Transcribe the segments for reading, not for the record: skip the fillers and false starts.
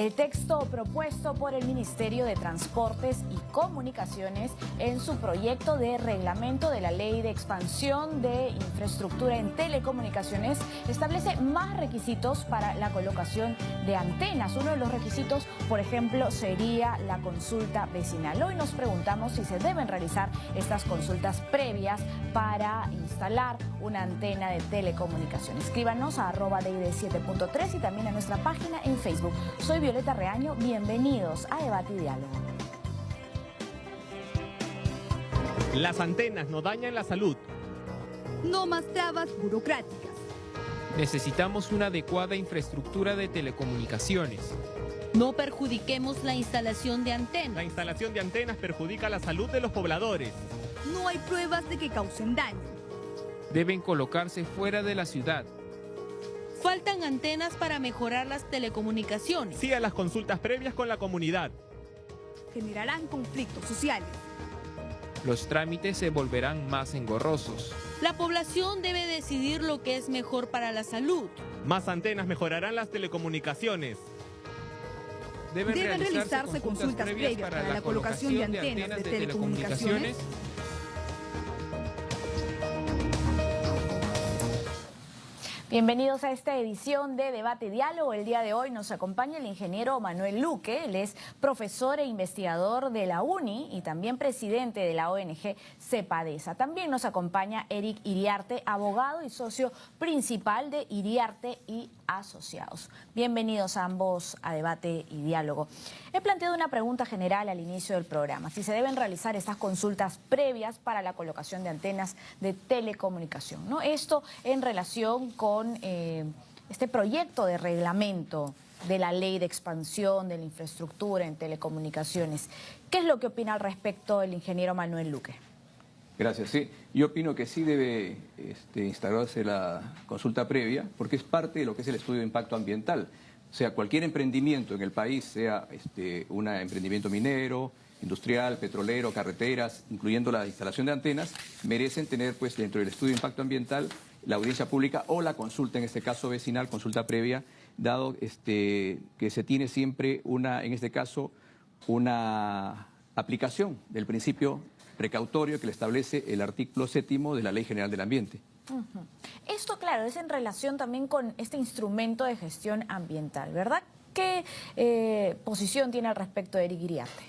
El texto propuesto por el Ministerio de Transportes y Comunicaciones en su proyecto de reglamento de la Ley de Expansión de Infraestructura en Telecomunicaciones establece más requisitos para la colocación de antenas. Uno de los requisitos, por ejemplo, sería la consulta vecinal. Hoy nos preguntamos si se deben realizar estas consultas previas para instalar una antena de telecomunicaciones. Escríbanos a @DID7.3 y también a nuestra página en Facebook. Soy Violeta Reaño, bienvenidos a Debate y Diálogo. Las antenas no dañan la salud. No más trabas burocráticas. Necesitamos una adecuada infraestructura de telecomunicaciones. No perjudiquemos la instalación de antenas. La instalación de antenas perjudica la salud de los pobladores. No hay pruebas de que causen daño. Deben colocarse fuera de la ciudad. Faltan antenas para mejorar las telecomunicaciones. Siga las consultas previas con la comunidad. Generarán conflictos sociales. Los trámites se volverán más engorrosos. La población debe decidir lo que es mejor para la salud. Más antenas mejorarán las telecomunicaciones. Deben realizarse consultas previas para la colocación de antenas de telecomunicaciones. Bienvenidos a esta edición de Debate y Diálogo. El día de hoy nos acompaña el ingeniero Manuel Luque. Él es profesor e investigador de la UNI y también presidente de la ONG CEPADESA. También nos acompaña Eric Iriarte, abogado y socio principal de Iriarte y Asociados. Bienvenidos a ambos a Debate y Diálogo. He planteado una pregunta general al inicio del programa: si se deben realizar estas consultas previas para la colocación de antenas de telecomunicación, ¿no? Esto en relación con este proyecto de reglamento de la Ley de Expansión de la Infraestructura en Telecomunicaciones. ¿Qué es lo que opina al respecto el ingeniero Manuel Luque? Gracias. Sí, yo opino que sí debe instalarse la consulta previa, porque es parte de lo que es el estudio de impacto ambiental. O sea, cualquier emprendimiento en el país, sea un emprendimiento minero, industrial, petrolero, carreteras, incluyendo la instalación de antenas, merecen tener pues dentro del estudio de impacto ambiental la audiencia pública o la consulta, en este caso vecinal, consulta previa, dado que se tiene siempre en este caso, una aplicación del principio precautorio que le establece el artículo 7º de la Ley General del Ambiente. Esto, claro, es en relación también con este instrumento de gestión ambiental, ¿verdad? ¿Qué posición tiene al respecto Eric Iriarte?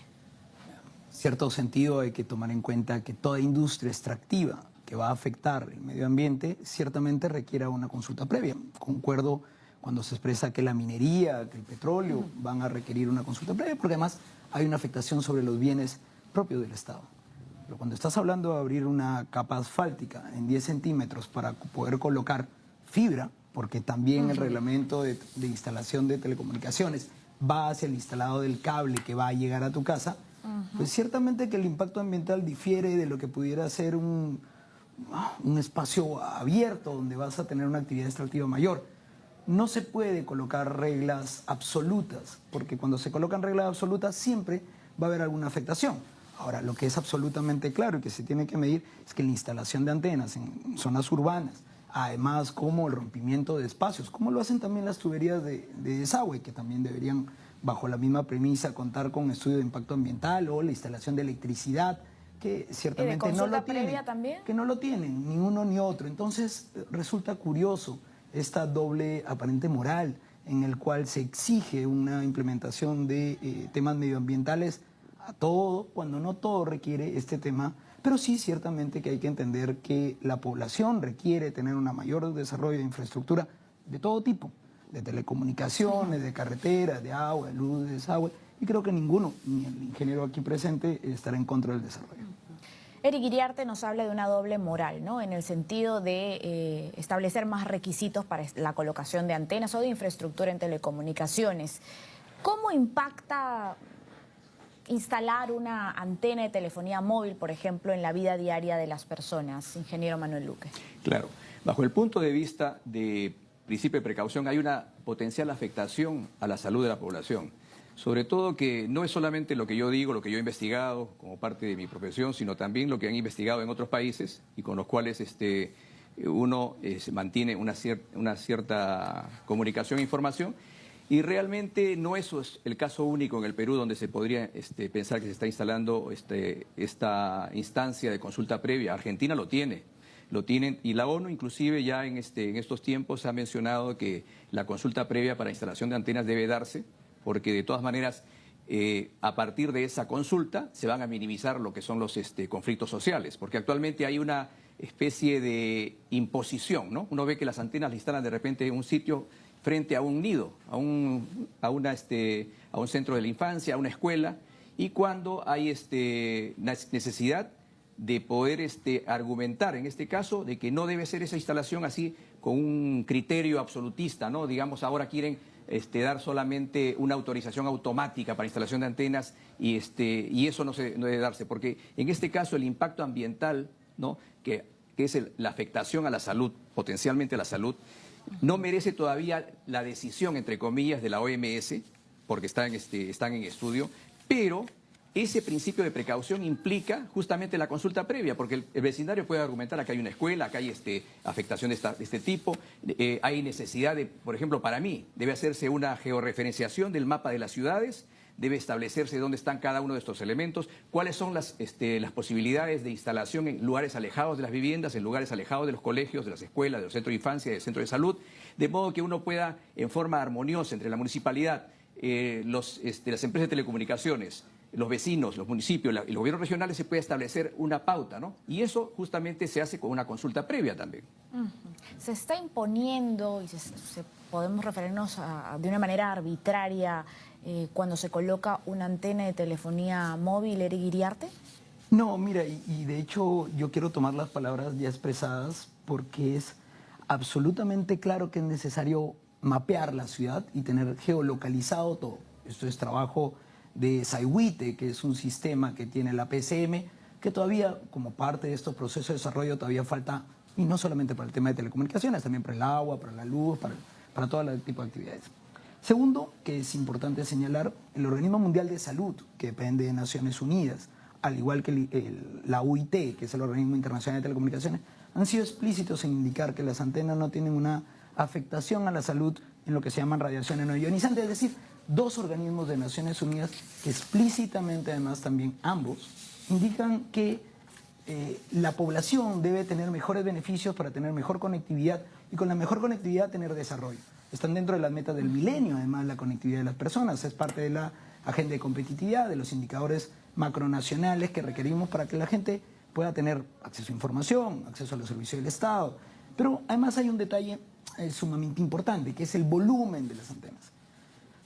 Cierto sentido hay que tomar en cuenta que toda industria extractiva que va a afectar el medio ambiente ciertamente requiera una consulta previa. Concuerdo cuando se expresa que la minería, que el petróleo van a requerir una consulta previa, porque además hay una afectación sobre los bienes propios del Estado. Pero cuando estás hablando de abrir una capa asfáltica en 10 centímetros para poder colocar fibra, porque también el reglamento de instalación de telecomunicaciones va hacia el instalado del cable que va a llegar a tu casa, pues ciertamente que el impacto ambiental difiere de lo que pudiera ser un espacio abierto donde vas a tener una actividad extractiva mayor. No se puede colocar reglas absolutas, porque cuando se colocan reglas absolutas siempre va a haber alguna afectación. Ahora, lo que es absolutamente claro y que se tiene que medir es que la instalación de antenas en zonas urbanas, además como el rompimiento de espacios, como lo hacen también las tuberías de desagüe, que también deberían, bajo la misma premisa, contar con estudio de impacto ambiental, o la instalación de electricidad, que ciertamente no lo tienen, que no lo tienen ni uno ni otro. Entonces resulta curioso esta doble aparente moral en el cual se exige una implementación de temas medioambientales a todo, cuando no todo requiere este tema. Pero sí, ciertamente que hay que entender que la población requiere tener un mayor desarrollo de infraestructura de todo tipo, de telecomunicaciones, de carreteras, de agua, de luz, de desagüe, y creo que ninguno, ni el ingeniero aquí presente, estará en contra del desarrollo. Eric Iriarte nos habla de una doble moral, ¿no? En el sentido de establecer más requisitos para la colocación de antenas o de infraestructura en telecomunicaciones. ¿Cómo impacta instalar una antena de telefonía móvil, por ejemplo, en la vida diaria de las personas, ingeniero Manuel Luque? Claro, bajo el punto de vista de principio de precaución hay una potencial afectación a la salud de la población. Sobre todo que no es solamente lo que yo digo, lo que yo he investigado como parte de mi profesión, sino también lo que han investigado en otros países y con los cuales uno mantiene una cierta comunicación e información. Y realmente no es el caso único en el Perú donde se podría pensar que se está instalando esta instancia de consulta previa. Argentina lo tienen, y la ONU inclusive ya en estos tiempos ha mencionado que la consulta previa para instalación de antenas debe darse, porque de todas maneras a partir de esa consulta se van a minimizar lo que son los conflictos sociales, porque actualmente hay una especie de imposición, ¿no? Uno ve que las antenas le instalan de repente en un sitio frente a un nido, a un centro de la infancia, a una escuela, y cuando hay necesidad de poder argumentar, en este caso, de que no debe ser esa instalación así con un criterio absolutista, ¿no? Digamos, ahora quieren dar solamente una autorización automática para instalación de antenas y eso no debe darse, porque en este caso el impacto ambiental, ¿no? que es la afectación a la salud, potencialmente a la salud, no merece todavía la decisión, entre comillas, de la OMS, porque están en estudio, pero ese principio de precaución implica justamente la consulta previa, porque el vecindario puede argumentar: acá hay una escuela, acá hay afectación de este tipo, hay necesidad de, por ejemplo, para mí, debe hacerse una georreferenciación del mapa de las ciudades, debe establecerse dónde están cada uno de estos elementos, cuáles son las posibilidades de instalación en lugares alejados de las viviendas, en lugares alejados de los colegios, de las escuelas, de los centros de infancia, del centro de salud, de modo que uno pueda, en forma armoniosa entre la municipalidad, las empresas de telecomunicaciones, los vecinos, los municipios y los gobiernos regionales, se puede establecer una pauta, ¿no? Y eso justamente se hace con una consulta previa también. Se está imponiendo, y podemos referirnos de una manera arbitraria, cuando se coloca una antena de telefonía móvil, Eric Iriarte. No, mira, y de hecho yo quiero tomar las palabras ya expresadas porque es absolutamente claro que es necesario mapear la ciudad y tener geolocalizado todo. Esto es trabajo de Saihuite, que es un sistema que tiene la PCM, que todavía, como parte de estos procesos de desarrollo, todavía falta, y no solamente para el tema de telecomunicaciones, también para el agua, para la luz, para todo tipo de actividades. Segundo, que es importante señalar, el Organismo Mundial de Salud, que depende de Naciones Unidas, al igual que la UIT, que es el Organismo Internacional de Telecomunicaciones, han sido explícitos en indicar que las antenas no tienen una afectación a la salud en lo que se llaman radiaciones no ionizantes, es decir, dos organismos de Naciones Unidas que explícitamente, además también ambos, indican que la población debe tener mejores beneficios para tener mejor conectividad y con la mejor conectividad tener desarrollo. Están dentro de las metas del milenio, además, la conectividad de las personas, es parte de la agenda de competitividad, de los indicadores macronacionales que requerimos para que la gente pueda tener acceso a información, acceso a los servicios del Estado. Pero además hay un detalle sumamente importante, que es el volumen de las antenas.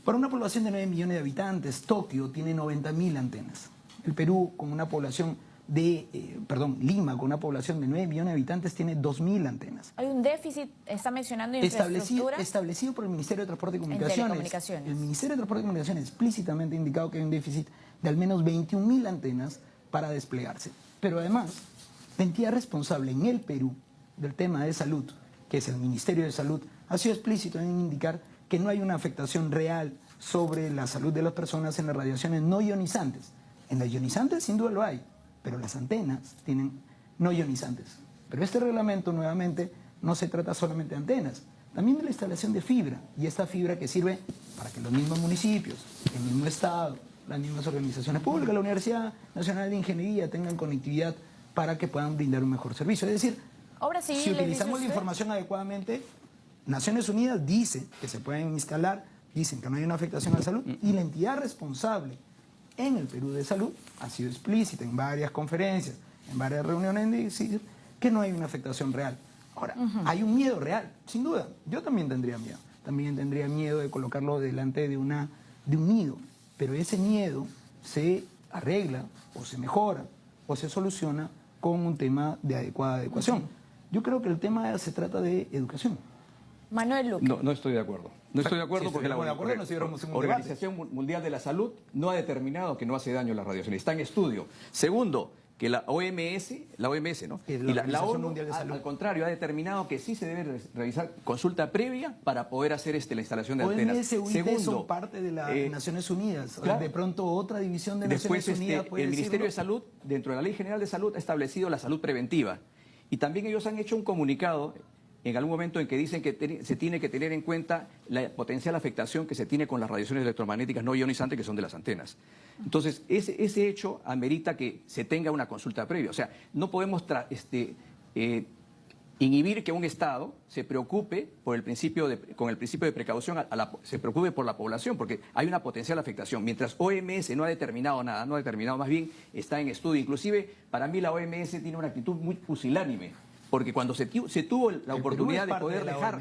Para una población de 9 millones de habitantes, Tokio tiene 90.000 antenas. El Perú, con una población Lima, con una población de 9 millones de habitantes, tiene 2.000 antenas. Hay un déficit, está mencionando, infraestructura. Establecido por el Ministerio de Transporte y Comunicaciones. El Ministerio de Transporte y Comunicaciones explícitamente ha indicado que hay un déficit de al menos 21.000 antenas para desplegarse. Pero además, la entidad responsable en el Perú del tema de salud, que es el Ministerio de Salud, ha sido explícito en indicar que no hay una afectación real sobre la salud de las personas en las radiaciones no ionizantes. En las ionizantes sin duda lo hay, pero las antenas tienen no ionizantes. Pero este reglamento, nuevamente, no se trata solamente de antenas, también de la instalación de fibra, y esta fibra que sirve para que los mismos municipios, el mismo Estado, las mismas organizaciones públicas, la Universidad Nacional de Ingeniería tengan conectividad para que puedan brindar un mejor servicio. Es decir, si utilizamos la información adecuadamente, Naciones Unidas dice que se pueden instalar, dicen que no hay una afectación a la salud, y la entidad responsable en el Perú de salud ha sido explícita en varias conferencias, en varias reuniones, de decir que no hay una afectación real. Ahora, hay un miedo real, sin duda. Yo también tendría miedo. También tendría miedo de colocarlo delante de un nido. Pero ese miedo se arregla, o se mejora, o se soluciona con un tema de adecuada adecuación. Yo creo que el tema se trata de educación. Manuel Luque. No estoy de acuerdo. No estoy de acuerdo porque la Organización Mundial de la Salud no ha determinado que no hace daño a las radiaciones. Está en estudio. Segundo, que la OMS, ¿no? Y la ONU, al contrario, ha determinado que sí se debe realizar consulta previa para poder hacer la instalación de antenas. OMS y UIT son parte de las Naciones Unidas. Claro. De pronto otra división de Naciones Unidas puede el Ministerio de Salud, dentro de la Ley General de Salud, ha establecido la salud preventiva. Y también ellos han hecho un comunicado en algún momento en que dicen que se tiene que tener en cuenta la potencial afectación que se tiene con las radiaciones electromagnéticas no ionizantes que son de las antenas. Entonces, ese hecho amerita que se tenga una consulta previa. O sea, no podemos inhibir que un Estado se preocupe con el principio de precaución, se preocupe por la población, porque hay una potencial afectación. Mientras OMS no ha determinado nada, no ha determinado, más bien está en estudio. Inclusive, para mí la OMS tiene una actitud muy pusilánime, porque cuando se tuvo la oportunidad de poder dejar...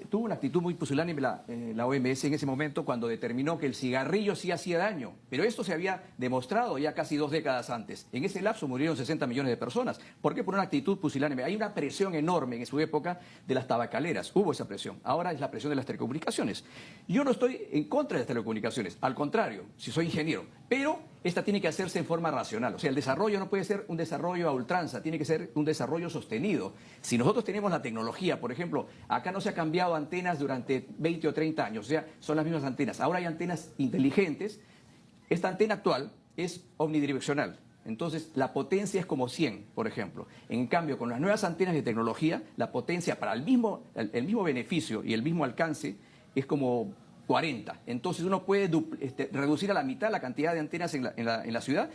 Tuvo una actitud muy pusilánime la OMS en ese momento cuando determinó que el cigarrillo sí hacía daño, pero esto se había demostrado ya casi 2 décadas antes. En ese lapso murieron 60 millones de personas. ¿Por qué? Por una actitud pusilánime. Hay una presión enorme en su época de las tabacaleras. Hubo esa presión. Ahora es la presión de las telecomunicaciones. Yo no estoy en contra de las telecomunicaciones. Al contrario, si soy ingeniero. Pero esta tiene que hacerse en forma racional. O sea, el desarrollo no puede ser un desarrollo a ultranza, tiene que ser un desarrollo sostenido. Si nosotros tenemos la tecnología, por ejemplo, acá no se ha cambiado antenas durante 20 o 30 años, o sea, son las mismas antenas. Ahora hay antenas inteligentes. Esta antena actual es omnidireccional. Entonces, la potencia es como 100, por ejemplo. En cambio, con las nuevas antenas de tecnología, la potencia para el mismo beneficio y el mismo alcance es como 40. Entonces uno puede reducir a la mitad la cantidad de antenas en la ciudad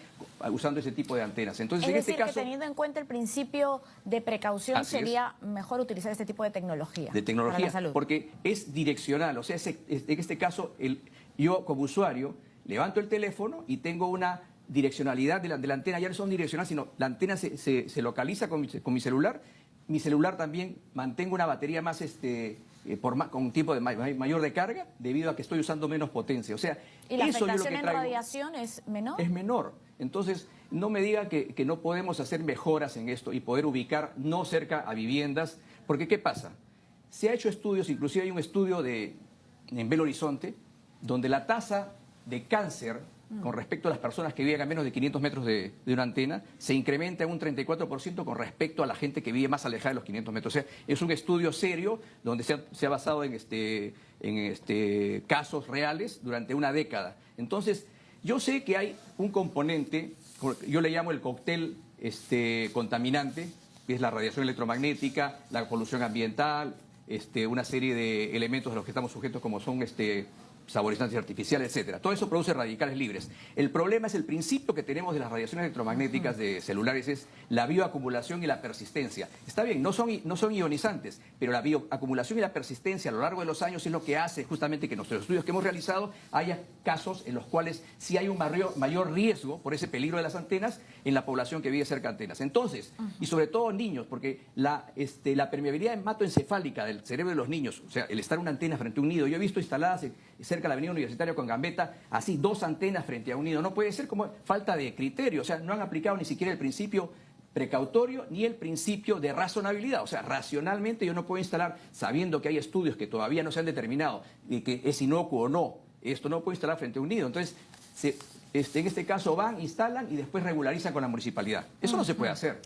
usando ese tipo de antenas. Entonces, es en decir, este caso, que teniendo en cuenta el principio de precaución sería mejor utilizar este tipo de tecnología. Para la salud. Porque es direccional. O sea, en este caso, yo como usuario levanto el teléfono y tengo una direccionalidad de la antena. Ya no son direccionales, sino la antena se localiza con mi celular. Mi celular también mantengo una batería más con un tiempo mayor de carga debido a que estoy usando menos potencia. O sea, ¿y la afectación en radiación es menor? Es menor. Entonces, no me diga que no podemos hacer mejoras en esto y poder ubicar no cerca a viviendas, porque ¿qué pasa? Se ha hecho estudios, inclusive hay un estudio en Belo Horizonte, donde la tasa de cáncer con respecto a las personas que viven a menos de 500 metros de una antena, se incrementa en un 34% con respecto a la gente que vive más alejada de los 500 metros. O sea, es un estudio serio donde se ha basado en casos reales durante una década. Entonces, yo sé que hay un componente, yo le llamo el cóctel contaminante, que es la radiación electromagnética, la polución ambiental, una serie de elementos a los que estamos sujetos como son saborizantes artificiales, etcétera. Todo eso produce radicales libres. El problema es el principio que tenemos de las radiaciones electromagnéticas de celulares, es la bioacumulación y la persistencia. Está bien, no son ionizantes, pero la bioacumulación y la persistencia a lo largo de los años es lo que hace justamente que en nuestros estudios que hemos realizado haya casos en los cuales sí hay un mayor riesgo por ese peligro de las antenas en la población que vive cerca de antenas. Entonces, y sobre todo niños, porque la permeabilidad hematoencefálica del cerebro de los niños, o sea, el estar una antena frente a un nido, yo he visto instaladas cerca de la Avenida Universitaria con Gambetta, así 2 antenas frente a un nido. No puede ser como falta de criterio, o sea, no han aplicado ni siquiera el principio precautorio ni el principio de razonabilidad. O sea, racionalmente yo no puedo instalar, sabiendo que hay estudios que todavía no se han determinado y que es inocuo o no, esto no puedo instalar frente a un nido. Entonces, en este caso van, instalan y después regularizan con la municipalidad. Eso no se puede hacer.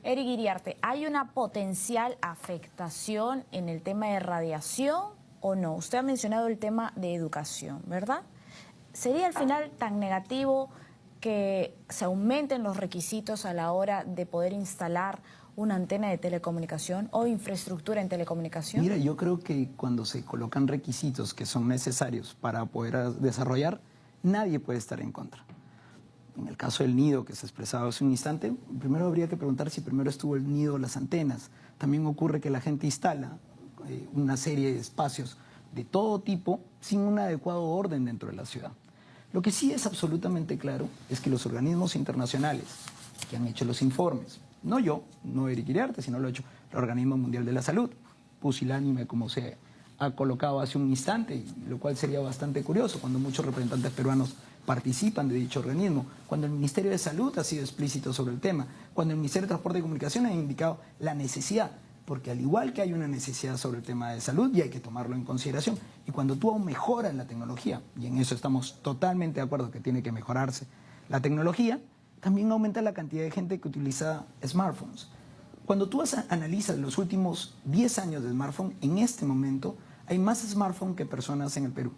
Eric Iriarte, ¿hay una potencial afectación en el tema de radiación o no? Usted ha mencionado el tema de educación, ¿verdad? ¿Sería al final tan negativo que se aumenten los requisitos a la hora de poder instalar una antena de telecomunicación o infraestructura en telecomunicación? Mira, yo creo que cuando se colocan requisitos que son necesarios para poder desarrollar, nadie puede estar en contra. En el caso del nido que se expresaba hace un instante, primero habría que preguntar si primero estuvo el nido o las antenas. También ocurre que la gente instala una serie de espacios de todo tipo sin un adecuado orden dentro de la ciudad. Lo que sí es absolutamente claro es que los organismos internacionales que han hecho los informes, no yo, no Eric Iriarte, sino lo ha hecho el Organismo Mundial de la Salud, pusilánime como se ha colocado hace un instante, lo cual sería bastante curioso cuando muchos representantes peruanos participan de dicho organismo, cuando el Ministerio de Salud ha sido explícito sobre el tema, cuando el Ministerio de Transporte y Comunicaciones ha indicado la necesidad, porque al igual que hay una necesidad sobre el tema de salud, y hay que tomarlo en consideración, y cuando tú mejoras la tecnología, y en eso estamos totalmente de acuerdo que tiene que mejorarse la tecnología, también aumenta la cantidad de gente que utiliza smartphones. Cuando tú analizas los últimos 10 años de smartphone, en este momento hay más smartphones que personas en el Perú.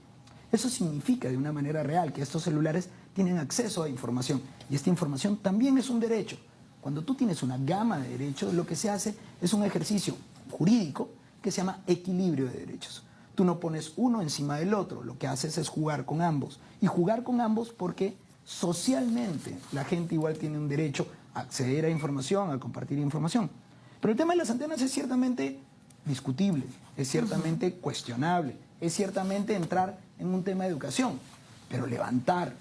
Eso significa de una manera real que estos celulares tienen acceso a información, y esta información también es un derecho. Cuando tú tienes una gama de derechos, lo que se hace es un ejercicio jurídico que se llama equilibrio de derechos. Tú no pones uno encima del otro, lo que haces es jugar con ambos. Y jugar con ambos porque socialmente la gente igual tiene un derecho a acceder a información, a compartir información. Pero el tema de las antenas es ciertamente discutible, es ciertamente cuestionable, es ciertamente entrar en un tema de educación. Pero levantar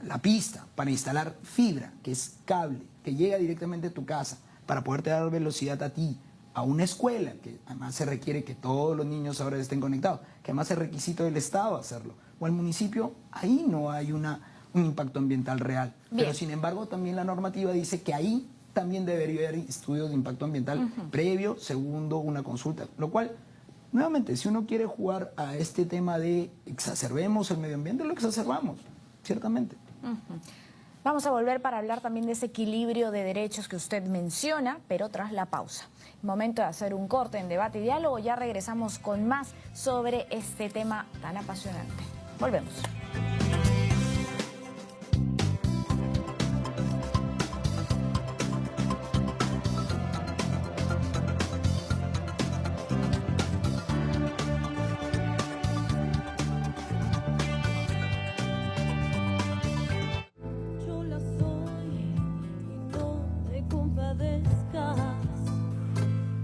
la pista para instalar fibra, que es cable, que llega directamente a tu casa, para poderte dar velocidad a ti, a una escuela, que además se requiere que todos los niños ahora estén conectados, que además es requisito del Estado hacerlo, o al municipio, ahí no hay un impacto ambiental real. Bien. Pero sin embargo también la normativa dice que ahí también debería haber estudios de impacto ambiental previo, segundo, una consulta, lo cual, nuevamente, si uno quiere jugar a este tema de exacerbemos el medio ambiente, lo exacerbamos, ciertamente. Vamos a volver para hablar también de ese equilibrio de derechos que usted menciona, pero tras la pausa. Momento de hacer un corte en Debate y Diálogo. Ya regresamos con más sobre este tema tan apasionante. Volvemos.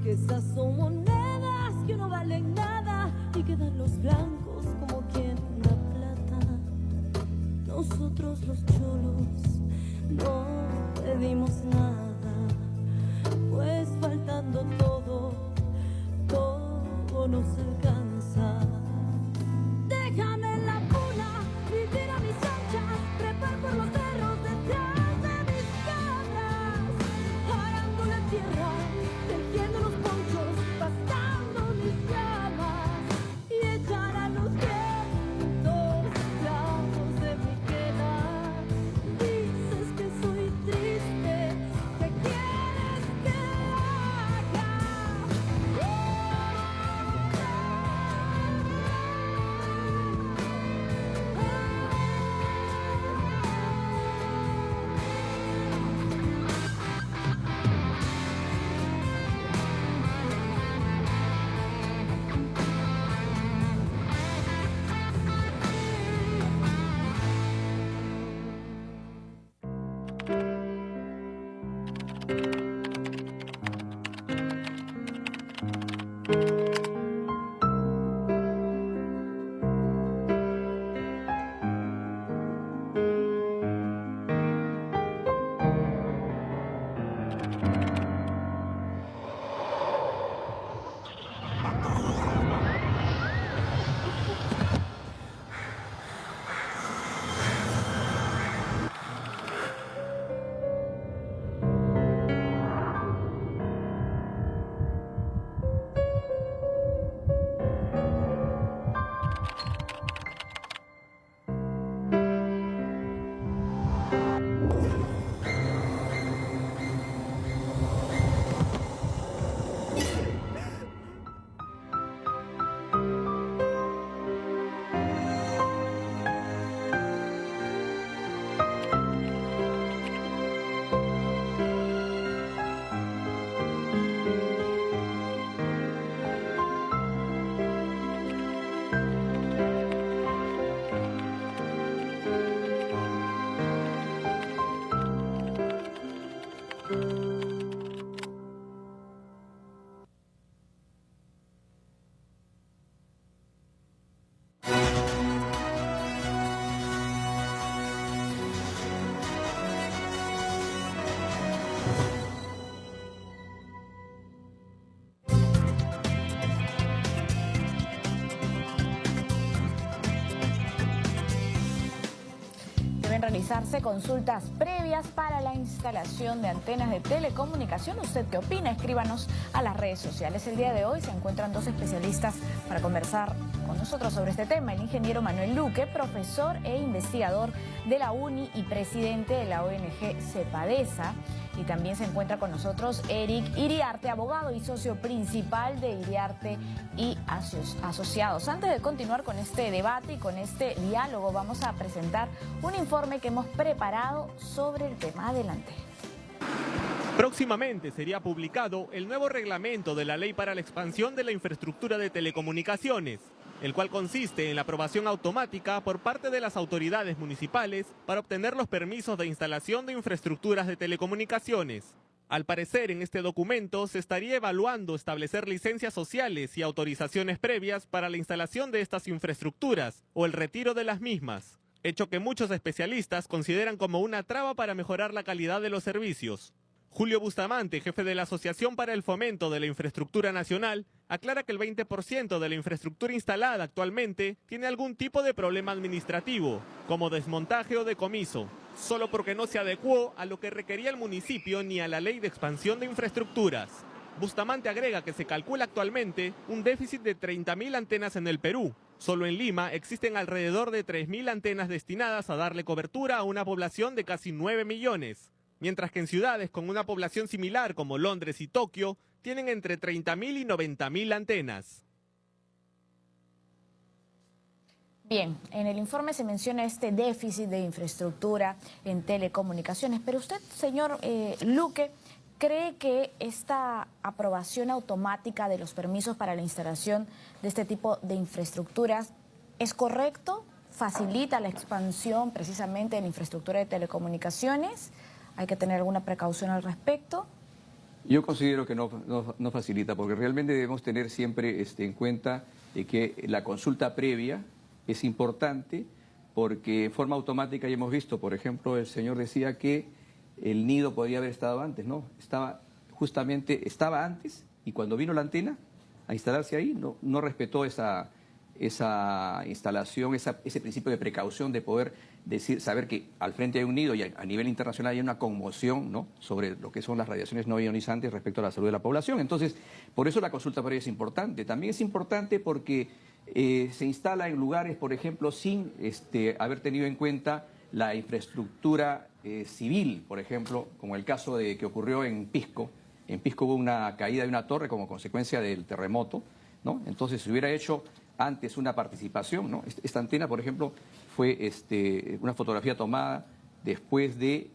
Esas son monedas que no valen nada y quedan los blancos como quien da plata. Nosotros los cholos no pedimos nada, pues faltando todo, todo nos alcanza. Déjame en la cuna, vivir a mis anchas, trepar por los cerros detrás de mis cabras, arando la tierra, tejiendo los ponchos, pasando mis llamas y echar a los vientos clavos de mi queda. Dices que soy triste, ¿qué quieres que haga? Realizarse consultas previas para la instalación de antenas de telecomunicación. ¿Usted qué opina? Escríbanos a las redes sociales. El día de hoy se encuentran dos especialistas para conversar con nosotros sobre este tema. El ingeniero Manuel Luque, profesor e investigador de la UNI y presidente de la ONG CEPADESA. Y también se encuentra con nosotros Eric Iriarte, abogado y socio principal de Iriarte y Asociados. Antes de continuar con este debate y con este diálogo, vamos a presentar un informe que hemos preparado sobre el tema. Adelante. Próximamente sería publicado el nuevo reglamento de la Ley para la Expansión de la Infraestructura de Telecomunicaciones, el cual consiste en la aprobación automática por parte de las autoridades municipales para obtener los permisos de instalación de infraestructuras de telecomunicaciones. Al parecer, en este documento se estaría evaluando establecer licencias sociales y autorizaciones previas para la instalación de estas infraestructuras o el retiro de las mismas, hecho que muchos especialistas consideran como una traba para mejorar la calidad de los servicios. Julio Bustamante, jefe de la Asociación para el Fomento de la Infraestructura Nacional, aclara que el 20% de la infraestructura instalada actualmente tiene algún tipo de problema administrativo, como desmontaje o decomiso, solo porque no se adecuó a lo que requería el municipio ni a la Ley de Expansión de Infraestructuras. Bustamante agrega que se calcula actualmente un déficit de 30.000 antenas en el Perú. Solo en Lima existen alrededor de 3.000 antenas destinadas a darle cobertura a una población de casi 9 millones. Mientras que en ciudades con una población similar como Londres y Tokio, tienen entre 30.000 y 90.000 antenas. Bien, en el informe se menciona este déficit de infraestructura en telecomunicaciones, pero usted, señor Luque, ¿cree que esta aprobación automática de los permisos para la instalación de este tipo de infraestructuras es correcto? ¿Facilita la expansión precisamente de la infraestructura de telecomunicaciones? ¿Hay que tener alguna precaución al respecto? Yo considero que no facilita, porque realmente debemos tener siempre en cuenta de que la consulta previa es importante, porque en forma automática ya hemos visto, por ejemplo, el señor decía que el nido podría haber estado antes, ¿no? Estaba antes, y cuando vino la antena a instalarse ahí, no respetó esa instalación, ese principio de precaución de poder saber que al frente hay un nido y a nivel internacional hay una conmoción, ¿no?, sobre lo que son las radiaciones no ionizantes respecto a la salud de la población. Entonces, por eso la consulta previa es importante. También es importante porque se instala en lugares, por ejemplo, sin haber tenido en cuenta la infraestructura civil, por ejemplo, como el caso que ocurrió en Pisco. En Pisco hubo una caída de una torre como consecuencia del terremoto, ¿no? Entonces, si hubiera hecho antes una participación, ¿no? Esta antena, por ejemplo, fue una fotografía tomada después del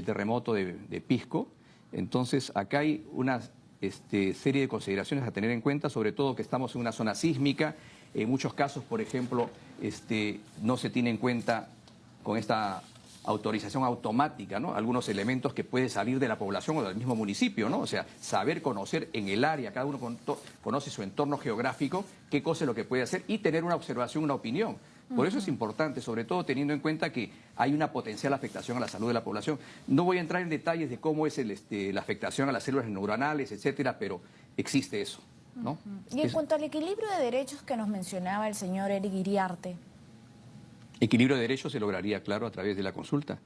terremoto de Pisco. Entonces, acá hay una serie de consideraciones a tener en cuenta, sobre todo que estamos en una zona sísmica. En muchos casos, por ejemplo, no se tiene en cuenta con esta autorización automática, ¿no?, algunos elementos que puede salir de la población o del mismo municipio, ¿no? O sea, saber conocer en el área, cada uno conoce su entorno geográfico, qué cosa es lo que puede hacer y tener una observación, una opinión. Por eso es importante, sobre todo teniendo en cuenta que hay una potencial afectación a la salud de la población. No voy a entrar en detalles de cómo es la afectación a las células neuronales, etcétera, pero existe eso, ¿no? Y en cuanto al equilibrio de derechos que nos mencionaba el señor Eric Iriarte. Equilibrio de derechos se lograría, claro, a través de la consulta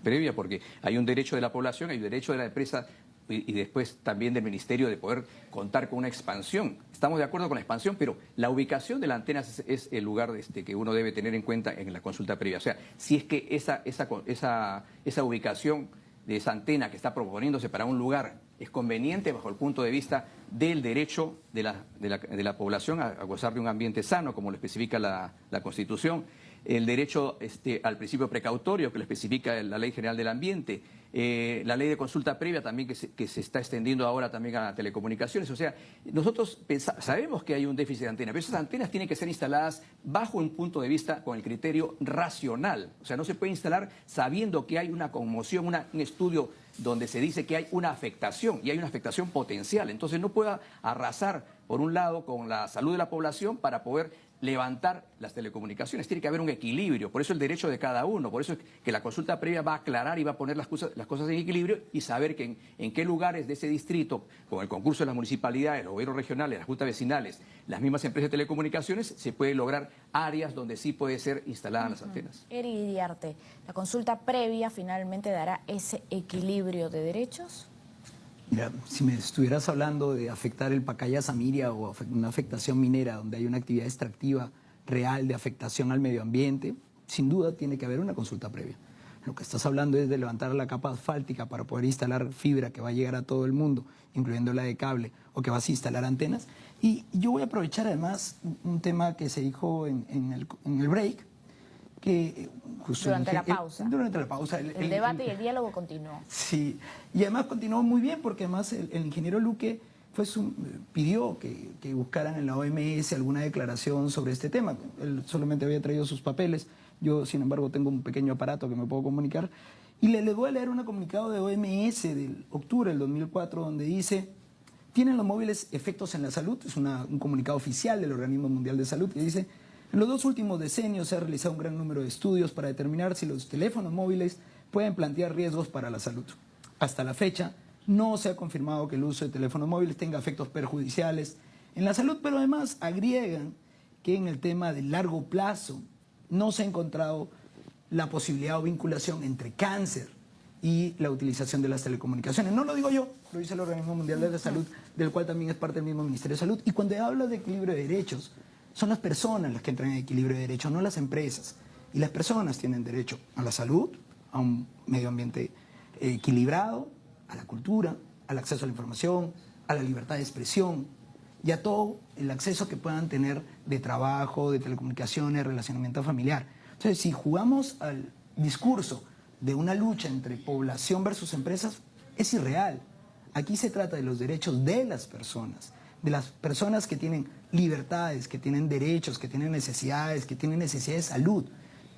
previa, porque hay un derecho de la población, hay un derecho de la empresa y después también del ministerio de poder contar con una expansión. Estamos de acuerdo con la expansión, pero la ubicación de la antena es el lugar que uno debe tener en cuenta en la consulta previa. O sea, si es que esa ubicación de esa antena que está proponiéndose para un lugar es conveniente bajo el punto de vista del derecho de la población a gozar de un ambiente sano, como lo especifica la Constitución, el derecho al principio precautorio que lo especifica la Ley General del Ambiente, la ley de consulta previa también que se está extendiendo ahora también a telecomunicaciones. O sea, nosotros sabemos que hay un déficit de antenas, pero esas antenas tienen que ser instaladas bajo un punto de vista con el criterio racional. O sea, no se puede instalar sabiendo que hay una conmoción, un estudio donde se dice que hay una afectación y hay una afectación potencial. Entonces no pueda arrasar, por un lado, con la salud de la población para poder levantar las telecomunicaciones. Tiene que haber un equilibrio, por eso el derecho de cada uno, por eso es que la consulta previa va a aclarar y va a poner las cosas en equilibrio y saber que en qué lugares de ese distrito, con el concurso de las municipalidades, los gobiernos regionales, las juntas vecinales, las mismas empresas de telecomunicaciones, se puede lograr áreas donde sí puede ser instaladas las antenas. Eric Iriarte, ¿la consulta previa finalmente dará ese equilibrio de derechos? Mira, si me estuvieras hablando de afectar el Pacaya Samiria o una afectación minera donde hay una actividad extractiva real de afectación al medio ambiente, sin duda tiene que haber una consulta previa. Lo que estás hablando es de levantar la capa asfáltica para poder instalar fibra que va a llegar a todo el mundo, incluyendo la de cable, o que vas a instalar antenas. Y yo voy a aprovechar además un tema que se dijo en el break. que justo durante la pausa. Durante la pausa. El debate y el diálogo continuó. Sí, y además continuó muy bien porque además el ingeniero Luque pidió que buscaran en la OMS alguna declaración sobre este tema. Él solamente había traído sus papeles. Yo, sin embargo, tengo un pequeño aparato que me puedo comunicar. Y le voy a leer un comunicado de OMS del octubre del 2004 donde dice: ¿tienen los móviles efectos en la salud? Es un comunicado oficial del Organismo Mundial de Salud que dice: en los 2 últimos decenios se ha realizado un gran número de estudios para determinar si los teléfonos móviles pueden plantear riesgos para la salud. Hasta la fecha, no se ha confirmado que el uso de teléfonos móviles tenga efectos perjudiciales en la salud, pero además agregan que en el tema de largo plazo no se ha encontrado la posibilidad o vinculación entre cáncer y la utilización de las telecomunicaciones. No lo digo yo, lo dice el Organismo Mundial de la Salud, del cual también es parte del mismo Ministerio de Salud. Y cuando habla de equilibrio de derechos, son las personas las que entran en equilibrio de derechos, no las empresas. Y las personas tienen derecho a la salud, a un medio ambiente equilibrado, a la cultura, al acceso a la información, a la libertad de expresión y a todo el acceso que puedan tener de trabajo, de telecomunicaciones, relacionamiento familiar. Entonces, si jugamos al discurso de una lucha entre población versus empresas, es irreal. Aquí se trata de los derechos de las personas que tienen libertades, que tienen derechos, que tienen necesidades, que tienen necesidad de salud.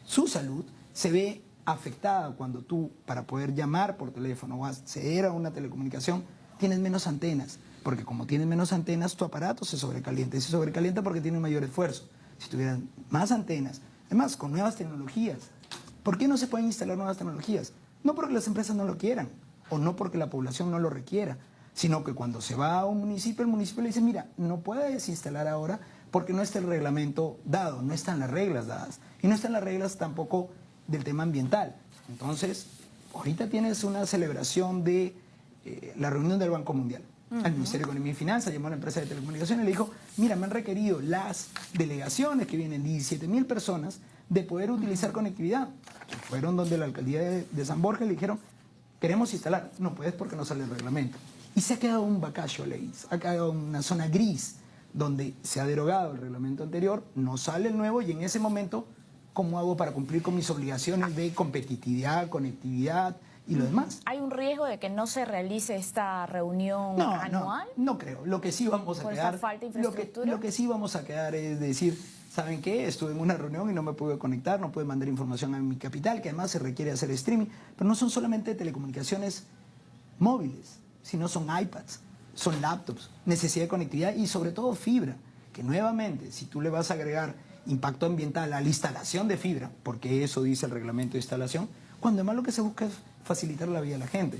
Su salud se ve afectada cuando tú, para poder llamar por teléfono o acceder a una telecomunicación, tienes menos antenas. Porque como tienes menos antenas, tu aparato se sobrecalienta. Y se sobrecalienta porque tiene mayor esfuerzo. Si tuvieran más antenas, además con nuevas tecnologías, ¿por qué no se pueden instalar nuevas tecnologías? No porque las empresas no lo quieran o no porque la población no lo requiera, sino que cuando se va a un municipio, el municipio le dice: mira, no puedes instalar ahora porque no está el reglamento dado, no están las reglas dadas. Y no están las reglas tampoco del tema ambiental. Entonces, ahorita tienes una celebración de la reunión del Banco Mundial. Al Ministerio de Economía y Finanzas llamó a la empresa de telecomunicaciones y le dijo: mira, me han requerido las delegaciones que vienen, 17.000 personas, de poder utilizar conectividad. Que fueron donde la alcaldía de San Borja le dijeron: queremos instalar. No puedes porque no sale el reglamento. Y se ha quedado un vacacio ley, ha quedado una zona gris donde se ha derogado el reglamento anterior, no sale el nuevo y en ese momento, ¿cómo hago para cumplir con mis obligaciones de competitividad, conectividad y lo demás? ¿Hay un riesgo de que no se realice esta reunión anual? No creo. Lo que sí vamos a quedar, falta de infraestructura. Lo que sí vamos a quedar es decir: ¿saben qué? Estuve en una reunión y no me pude conectar, no pude mandar información a mi capital, que además se requiere hacer streaming. Pero no son solamente telecomunicaciones móviles, sino son iPads, son laptops, necesidad de conectividad y sobre todo fibra, que nuevamente, si tú le vas a agregar impacto ambiental a la instalación de fibra, porque eso dice el reglamento de instalación, cuando además lo que se busca es facilitar la vida a la gente.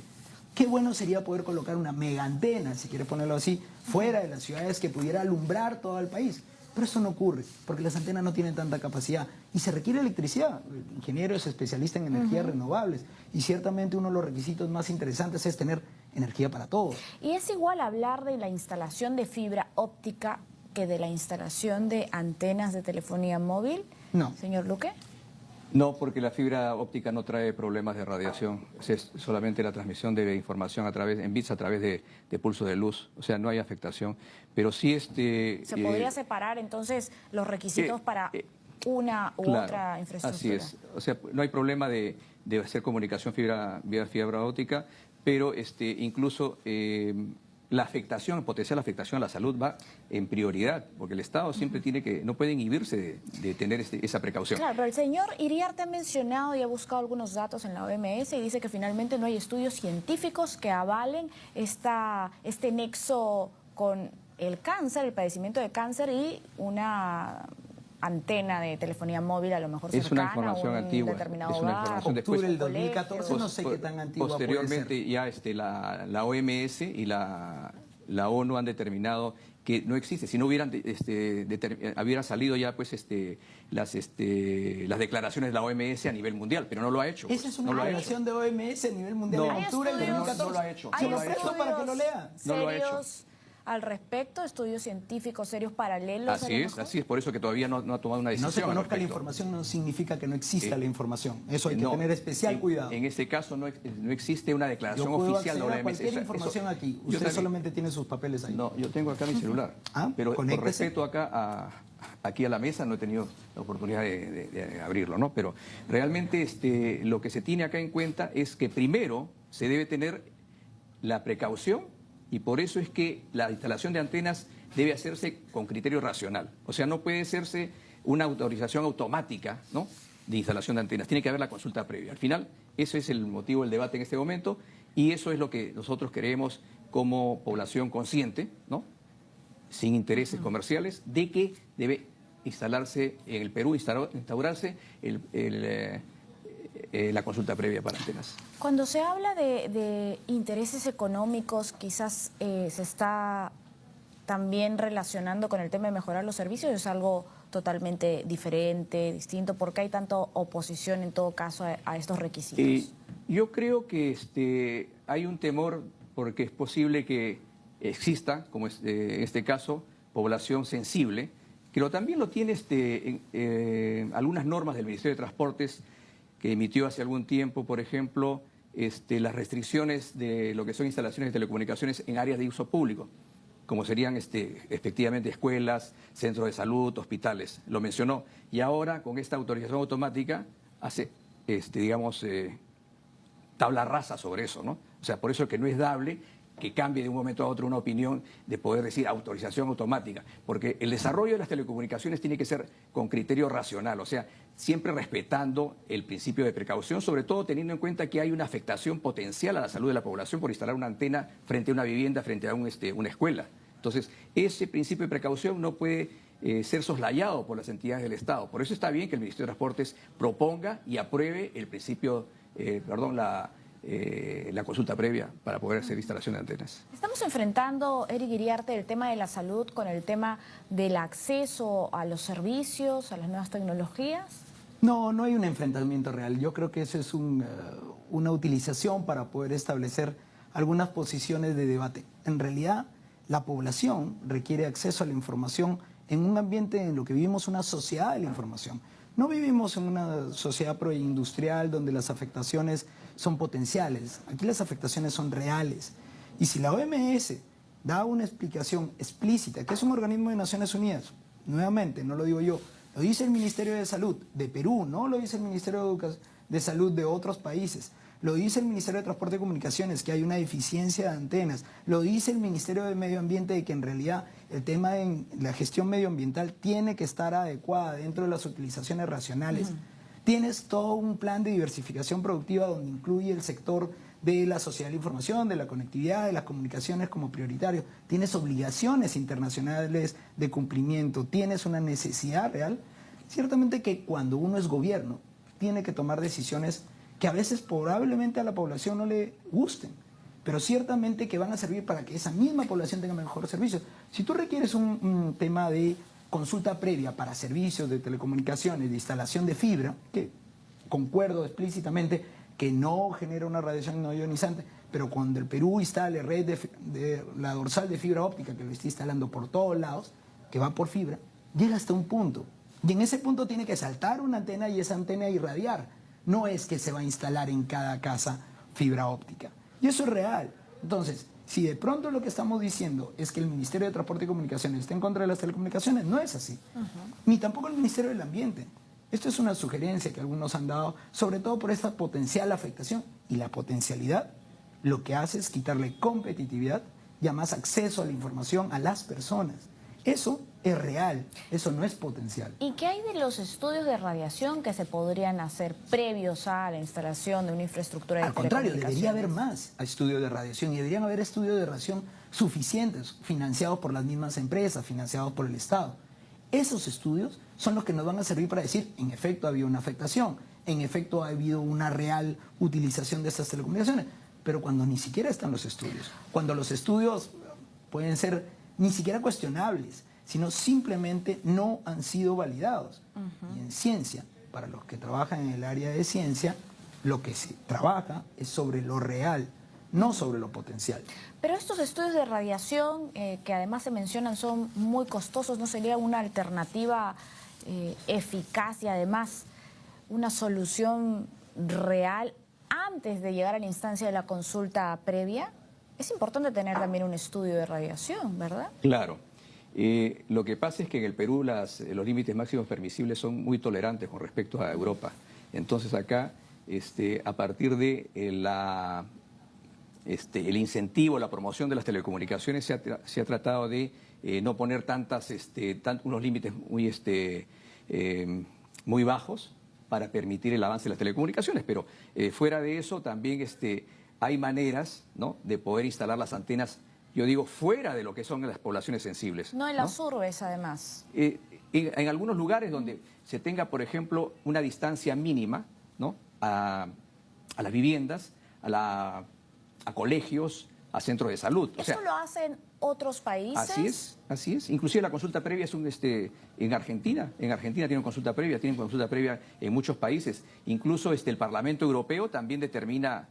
Qué bueno sería poder colocar una mega antena, si quieres ponerlo así, fuera de las ciudades, que pudiera alumbrar todo el país. Pero eso no ocurre, porque las antenas no tienen tanta capacidad y se requiere electricidad. El ingeniero es especialista en energías renovables y ciertamente uno de los requisitos más interesantes es tener energía para todos. ¿Y es igual hablar de la instalación de fibra óptica que de la instalación de antenas de telefonía móvil? No. Señor Luque. No, porque la fibra óptica no trae problemas de radiación, es solamente la transmisión de información en bits a través de pulso de luz, o sea, no hay afectación, pero sí ¿Se podría separar entonces los requisitos para una u otra infraestructura? Así es, o sea, no hay problema de hacer comunicación vía fibra óptica, pero incluso la potencial afectación a la salud va en prioridad, porque el Estado siempre no puede inhibirse de tener esa precaución. Claro, pero el señor Iriarte ha mencionado y ha buscado algunos datos en la OMS y dice que finalmente no hay estudios científicos que avalen este nexo con el cáncer, el padecimiento de cáncer y una antena de telefonía móvil a lo mejor cercana. Es una información antigua. Determinado es una información octubre del después, 2014, no sé qué tan antigua posteriormente puede ser. Ya la OMS y la ONU han determinado que no existe. Si no hubieran salido ya pues las declaraciones de la OMS a nivel mundial, pero no lo ha hecho. Esa es una declaración de OMS a nivel mundial en octubre del 2014. No lo ha hecho. Hay Se lo presto para que lo lea. No lo ha hecho. al respecto? ¿Estudios científicos serios paralelos? Así es, por eso que todavía no ha tomado una decisión. No se conozca la información no significa que no exista la información. Eso hay que tener especial cuidado. En este caso no existe una declaración oficial de la OMS. Cualquier información aquí. Usted solamente tiene sus papeles ahí. No, yo tengo acá mi celular. Pero con respeto acá aquí a la mesa no he tenido la oportunidad de abrirlo, ¿no? Pero realmente lo que se tiene acá en cuenta es que primero se debe tener la precaución, y por eso es que la instalación de antenas debe hacerse con criterio racional. O sea, no puede hacerse una autorización automática, ¿no?, de instalación de antenas. Tiene que haber la consulta previa. Al final, ese es el motivo del debate en este momento, y eso es lo que nosotros queremos como población consciente, ¿no?, sin intereses comerciales, de que debe instalarse en el Perú, instaurarse la consulta previa para antenas. Cuando se habla de intereses económicos, quizás se está también relacionando con el tema de mejorar los servicios, ¿o es algo totalmente diferente, distinto? ¿Por qué hay tanta oposición en todo caso a estos requisitos? Yo creo que hay un temor porque es posible que exista, como en este caso, población sensible, que también lo tiene algunas normas del Ministerio de Transportes que emitió hace algún tiempo, por ejemplo, las restricciones de lo que son instalaciones de telecomunicaciones en áreas de uso público, como serían efectivamente escuelas, centros de salud, hospitales, lo mencionó. Y ahora, con esta autorización automática, hace, tabla rasa sobre eso, ¿no? O sea, por eso es que no es dable que cambie de un momento a otro una opinión de poder decir autorización automática, porque el desarrollo de las telecomunicaciones tiene que ser con criterio racional, o sea, siempre respetando el principio de precaución, sobre todo teniendo en cuenta que hay una afectación potencial a la salud de la población por instalar una antena frente a una vivienda, frente a una escuela. Entonces, ese principio de precaución no puede ser soslayado por las entidades del Estado. Por eso está bien que el Ministerio de Transportes proponga y apruebe el principio, la consulta previa para poder hacer instalación de antenas. Estamos enfrentando, Eric Iriarte, el tema de la salud con el tema del acceso a los servicios, a las nuevas tecnologías. No hay un enfrentamiento real. Yo creo que eso es una utilización para poder establecer algunas posiciones de debate. En realidad, la población requiere acceso a la información en un ambiente en lo que vivimos una sociedad de la información. No vivimos en una sociedad proindustrial donde las afectaciones son potenciales. Aquí las afectaciones son reales. Y si la OMS da una explicación explícita, que es un organismo de Naciones Unidas, nuevamente, no lo digo yo, lo dice el Ministerio de Salud de Perú, no lo dice el Ministerio de Salud de otros países, lo dice el Ministerio de Transporte y Comunicaciones, que hay una deficiencia de antenas, lo dice el Ministerio de Medio Ambiente, de que en realidad el tema en la gestión medioambiental tiene que estar adecuada dentro de las utilizaciones racionales. Tienes todo un plan de diversificación productiva donde incluye el sector de la sociedad de la información, de la conectividad, de las comunicaciones como prioritario. Tienes obligaciones internacionales de cumplimiento, tienes una necesidad real. Ciertamente que cuando uno es gobierno, tiene que tomar decisiones que a veces probablemente a la población no le gusten, pero ciertamente que van a servir para que esa misma población tenga mejores servicios. Si tú requieres un tema de consulta previa para servicios de telecomunicaciones, de instalación de fibra, que concuerdo explícitamente que no genera una radiación no ionizante, pero cuando el Perú instale red de la dorsal de fibra óptica, que lo está instalando por todos lados, que va por fibra, llega hasta un punto. Y en ese punto tiene que saltar una antena y esa antena irradiar. No es que se va a instalar en cada casa fibra óptica. Y eso es real. Entonces, si de pronto lo que estamos diciendo es que el Ministerio de Transporte y Comunicaciones está en contra de las telecomunicaciones, no es así. Ni tampoco el Ministerio del Ambiente. Esto es una sugerencia que algunos han dado, sobre todo por esta potencial afectación. Y la potencialidad lo que hace es quitarle competitividad y además acceso a la información a las personas. Eso es real, eso no es potencial. ¿Y qué hay de los estudios de radiación que se podrían hacer previos a la instalación de una infraestructura de telecomunicaciones? Al contrario, debería haber más estudios de radiación y deberían haber estudios de radiación suficientes, financiados por las mismas empresas, financiados por el Estado. Esos estudios son los que nos van a servir para decir, en efecto, ha habido una afectación, en efecto, ha habido una real utilización de estas telecomunicaciones. Pero cuando ni siquiera están los estudios, cuando los estudios pueden ser ni siquiera cuestionables, sino simplemente no han sido validados. Y en ciencia, para los que trabajan en el área de ciencia, lo que se trabaja es sobre lo real, no sobre lo potencial. Pero estos estudios de radiación, que además se mencionan, son muy costosos. ¿No sería una alternativa eficaz y además una solución real antes de llegar a la instancia de la consulta previa? Es importante tener también un estudio de radiación, ¿verdad? Claro. Lo que pasa es que en el Perú los límites máximos permisibles son muy tolerantes con respecto a Europa. Entonces acá, a partir de el incentivo, la promoción de las telecomunicaciones, se ha tratado de no poner unos límites muy bajos para permitir el avance de las telecomunicaciones. Pero fuera de eso también hay maneras, ¿no?, de poder instalar las antenas, yo digo, fuera de lo que son las poblaciones sensibles. No en las urbes, además. En algunos lugares donde se tenga, por ejemplo, una distancia mínima, ¿no?, a las viviendas, a colegios, a centros de salud. ¿Eso lo hacen otros países? Así es. Inclusive la consulta previa es en Argentina. En Argentina tienen consulta previa en muchos países. Incluso el Parlamento Europeo también determina,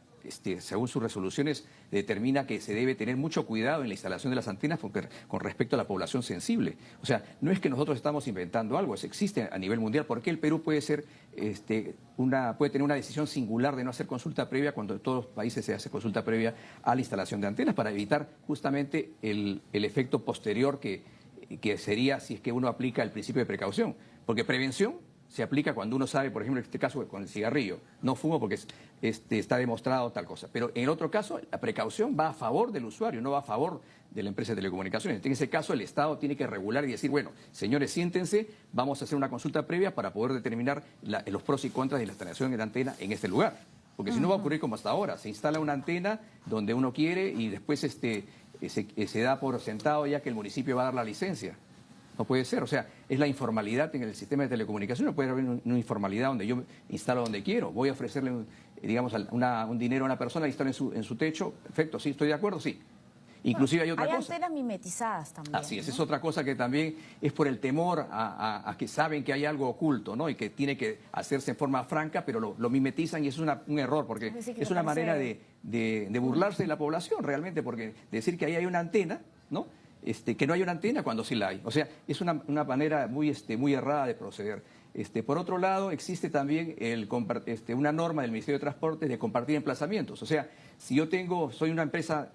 según sus resoluciones, determina que se debe tener mucho cuidado en la instalación de las antenas con respecto a la población sensible. O sea, no es que nosotros estamos inventando algo, existe a nivel mundial. ¿Por qué el Perú puede tener una decisión singular de no hacer consulta previa cuando en todos los países se hace consulta previa a la instalación de antenas, para evitar justamente el efecto posterior que sería si es que uno aplica el principio de precaución? Porque prevención se aplica cuando uno sabe, por ejemplo, en este caso con el cigarrillo, no fumo porque está demostrado tal cosa. Pero en el otro caso, la precaución va a favor del usuario, no va a favor de la empresa de telecomunicaciones. En ese caso, el Estado tiene que regular y decir, bueno, señores, siéntense, vamos a hacer una consulta previa para poder determinar los pros y contras de la instalación de la antena en este lugar. Porque si no va a ocurrir como hasta ahora, se instala una antena donde uno quiere y después se da por sentado ya que el municipio va a dar la licencia. No puede ser, o sea, es la informalidad en el sistema de telecomunicaciones. No puede haber una informalidad donde yo instalo donde quiero. Voy a ofrecerle, un dinero a una persona, instalo en su techo. Perfecto, sí, estoy de acuerdo, sí. Inclusive hay otra cosa. Hay antenas mimetizadas también. Así es, ¿no? es otra cosa que también es por el temor a que saben que hay algo oculto, ¿no? Y que tiene que hacerse en forma franca, pero lo mimetizan y es un error, porque es una manera de burlarse de la población realmente, porque decir que ahí hay una antena, ¿no?, que no hay una antena cuando sí la hay. O sea, es una manera muy errada de proceder. Por otro lado, existe también una norma del Ministerio de Transportes de compartir emplazamientos. O sea, si yo soy una empresa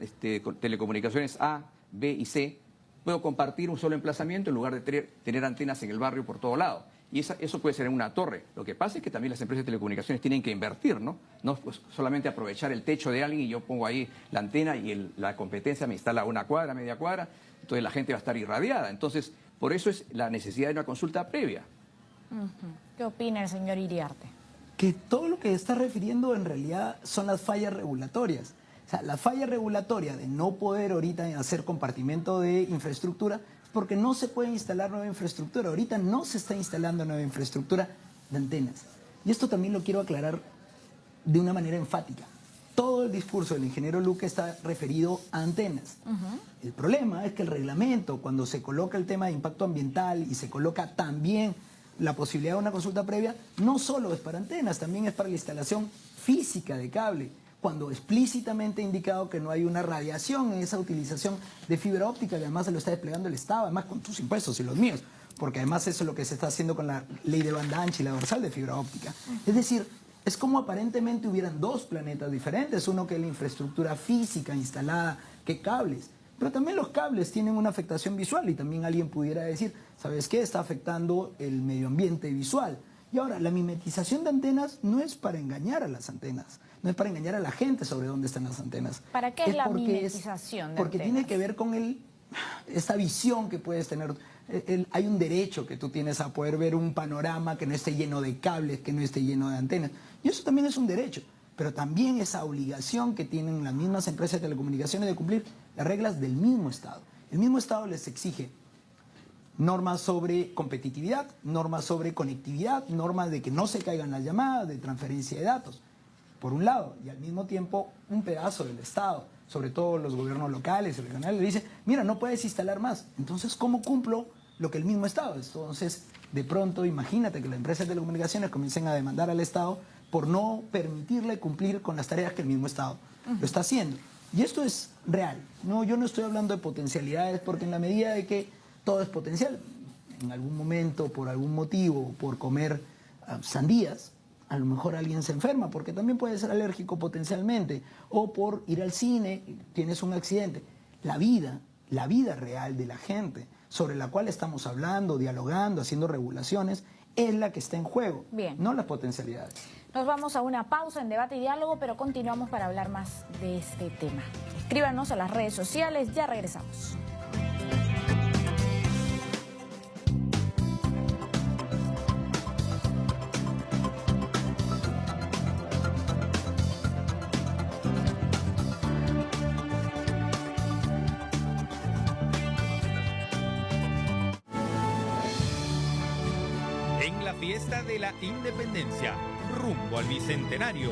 con telecomunicaciones A, B y C, puedo compartir un solo emplazamiento en lugar de tener antenas en el barrio por todo lado. Y eso puede ser en una torre. Lo que pasa es que también las empresas de telecomunicaciones tienen que invertir, ¿no? No pues, solamente aprovechar el techo de alguien y yo pongo ahí la antena y la competencia me instala una cuadra, media cuadra, entonces la gente va a estar irradiada. Entonces, por eso es la necesidad de una consulta previa. ¿Qué opina el señor Iriarte? Que todo lo que está refiriendo en realidad son las fallas regulatorias. O sea, la falla regulatoria de no poder ahorita hacer compartimento de infraestructura porque no se puede instalar nueva infraestructura. Ahorita no se está instalando nueva infraestructura de antenas. Y esto también lo quiero aclarar de una manera enfática. Todo el discurso del ingeniero Luque está referido a antenas. El problema es que el reglamento, cuando se coloca el tema de impacto ambiental y se coloca también la posibilidad de una consulta previa, no solo es para antenas, también es para la instalación física de cable, cuando explícitamente ha indicado que no hay una radiación en esa utilización de fibra óptica, que además se lo está desplegando el Estado, además con tus impuestos y los míos, porque además eso es lo que se está haciendo con la ley de banda ancha y la dorsal de fibra óptica. Es decir, es como aparentemente hubieran dos planetas diferentes, uno que es la infraestructura física instalada, que cables, pero también los cables tienen una afectación visual y también alguien pudiera decir, ¿sabes qué? Está afectando el medio ambiente visual. Y ahora, la mimetización de antenas no es para engañar a las antenas, no es para engañar a la gente sobre dónde están las antenas. ¿Para qué es la mimetización de porque antenas? Tiene que ver con esta visión que puedes tener. Hay un derecho que tú tienes a poder ver un panorama que no esté lleno de cables, que no esté lleno de antenas. Y eso también es un derecho, pero también esa obligación que tienen las mismas empresas de telecomunicaciones de cumplir las reglas del mismo Estado. El mismo Estado les exige normas sobre competitividad, normas sobre conectividad, normas de que no se caigan las llamadas, de transferencia de datos, por un lado, y al mismo tiempo un pedazo del Estado, sobre todo los gobiernos locales y regionales, le dice, mira, no puedes instalar más. Entonces, ¿cómo cumplo lo que el mismo Estado? Entonces, de pronto, imagínate que las empresas de telecomunicaciones comiencen a demandar al Estado por no permitirle cumplir con las tareas que el mismo Estado lo está haciendo. Y esto es real. No, yo no estoy hablando de potencialidades, porque en la medida de que todo es potencial, en algún momento, por algún motivo, por comer sandías, a lo mejor alguien se enferma, porque también puede ser alérgico potencialmente, o por ir al cine, tienes un accidente. La vida real de la gente, sobre la cual estamos hablando, dialogando, haciendo regulaciones, es la que está en juego, bien, no las potencialidades. Nos vamos a una pausa en Debate y Diálogo, pero continuamos para hablar más de este tema. Escríbanos a las redes sociales, ya regresamos. En la fiesta de la independencia, rumbo al bicentenario,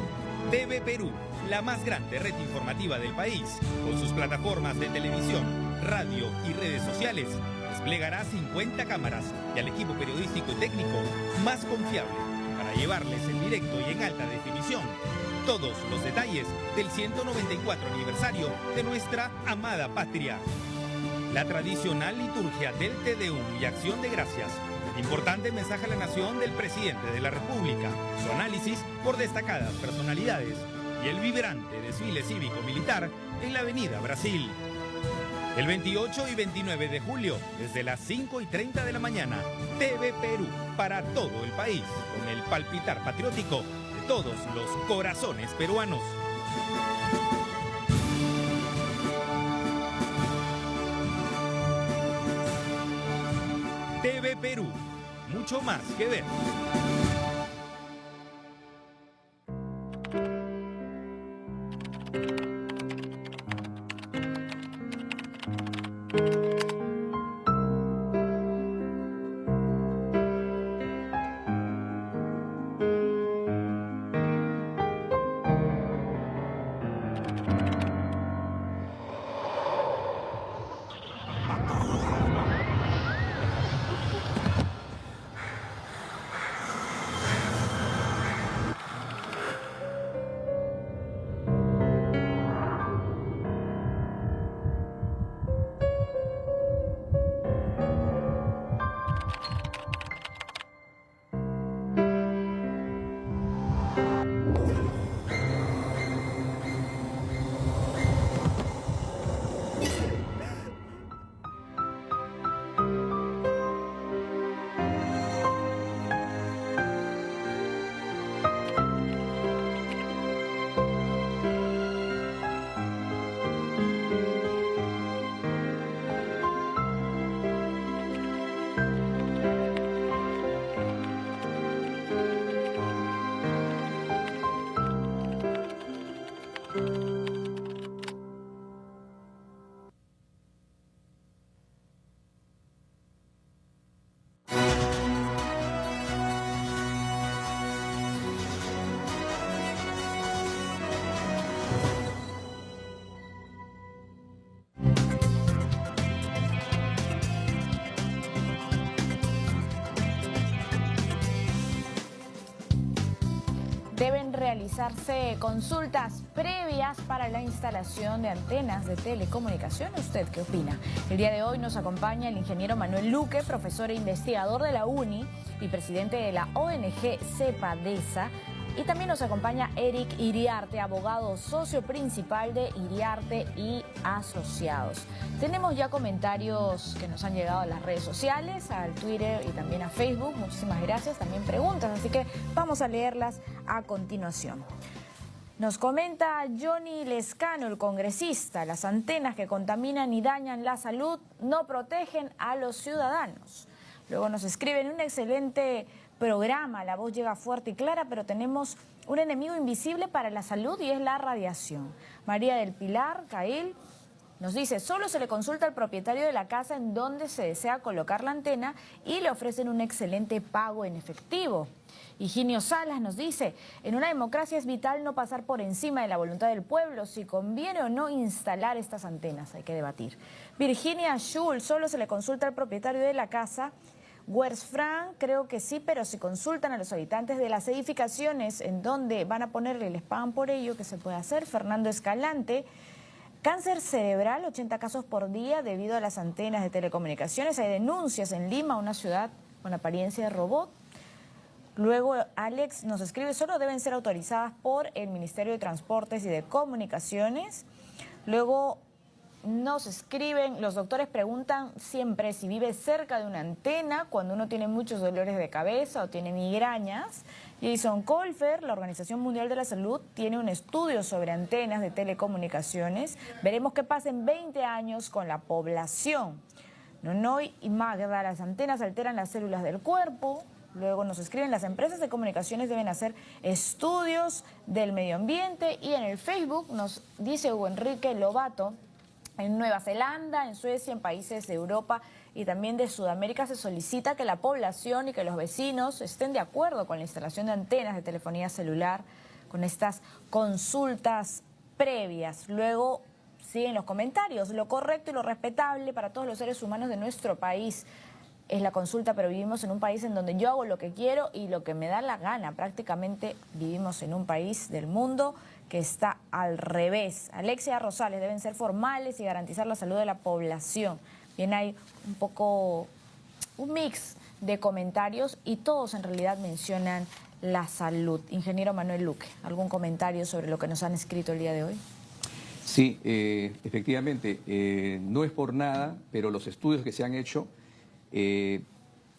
TV Perú, la más grande red informativa del país, con sus plataformas de televisión, radio y redes sociales, desplegará 50 cámaras y al equipo periodístico y técnico más confiable para llevarles en directo y en alta definición todos los detalles del 194 aniversario de nuestra amada patria. La tradicional liturgia del Te Deum y Acción de Gracias, el importante mensaje a la nación del presidente de la República, su análisis por destacadas personalidades y el vibrante desfile cívico-militar en la Avenida Brasil. El 28 y 29 de julio, desde las 5:30 de la mañana, TV Perú para todo el país, con el palpitar patriótico de todos los corazones peruanos. TV Perú, mucho más que ver. Deben realizarse consultas previas para la instalación de antenas de telecomunicación. ¿Usted qué opina? El día de hoy nos acompaña el ingeniero Manuel Luque, profesor e investigador de la UNI y presidente de la ONG CEPADESA. Y también nos acompaña Eric Iriarte, abogado socio principal de Iriarte y Asociados. Tenemos ya comentarios que nos han llegado a las redes sociales, al Twitter y también a Facebook. Muchísimas gracias. También preguntas, así que vamos a leerlas a continuación. Nos comenta Johnny Lescano, el congresista: las antenas que contaminan y dañan la salud no protegen a los ciudadanos. Luego nos escriben: un excelente programa, la voz llega fuerte y clara, pero tenemos un enemigo invisible para la salud y es la radiación. María del Pilar Cail nos dice: solo se le consulta al propietario de la casa en donde se desea colocar la antena y le ofrecen un excelente pago en efectivo. Higinio Salas nos dice: en una democracia es vital no pasar por encima de la voluntad del pueblo. Si conviene o no instalar estas antenas, hay que debatir. Virginia Schul: solo se le consulta al propietario de la casa. Wersfran: creo que sí, pero si consultan a los habitantes de las edificaciones en donde van a ponerle, les pagan por ello, ¿qué se puede hacer? Fernando Escalante: Cáncer cerebral, 80 casos por día debido a las antenas de telecomunicaciones. Hay denuncias en Lima, una ciudad con apariencia de robot. Luego Alex nos escribe, solo deben ser autorizadas por el Ministerio de Transportes y de Comunicaciones. Luego nos escriben, los doctores preguntan siempre si vive cerca de una antena cuando uno tiene muchos dolores de cabeza o tiene migrañas. Jason Colfer, la Organización Mundial de la Salud, tiene un estudio sobre antenas de telecomunicaciones. Veremos qué pasa en 20 años con la población. Nonoy y Magda, las antenas alteran las células del cuerpo. Luego nos escriben, las empresas de comunicaciones deben hacer estudios del medio ambiente. Y en el Facebook nos dice Hugo Enrique Lobato, en Nueva Zelanda, en Suecia, en países de Europa y también de Sudamérica se solicita que la población y que los vecinos estén de acuerdo con la instalación de antenas de telefonía celular, con estas consultas previas. Luego siguen los comentarios, lo correcto y lo respetable para todos los seres humanos de nuestro país es la consulta, pero vivimos en un país en donde yo hago lo que quiero y lo que me da la gana. Prácticamente vivimos en un país del mundo que está al revés. Alexia Rosales, deben ser formales y garantizar la salud de la población. Bien, hay un mix de comentarios y todos en realidad mencionan la salud. Ingeniero Manuel Luque, ¿algún comentario sobre lo que nos han escrito el día de hoy? Sí, efectivamente, no es por nada, pero los estudios que se han hecho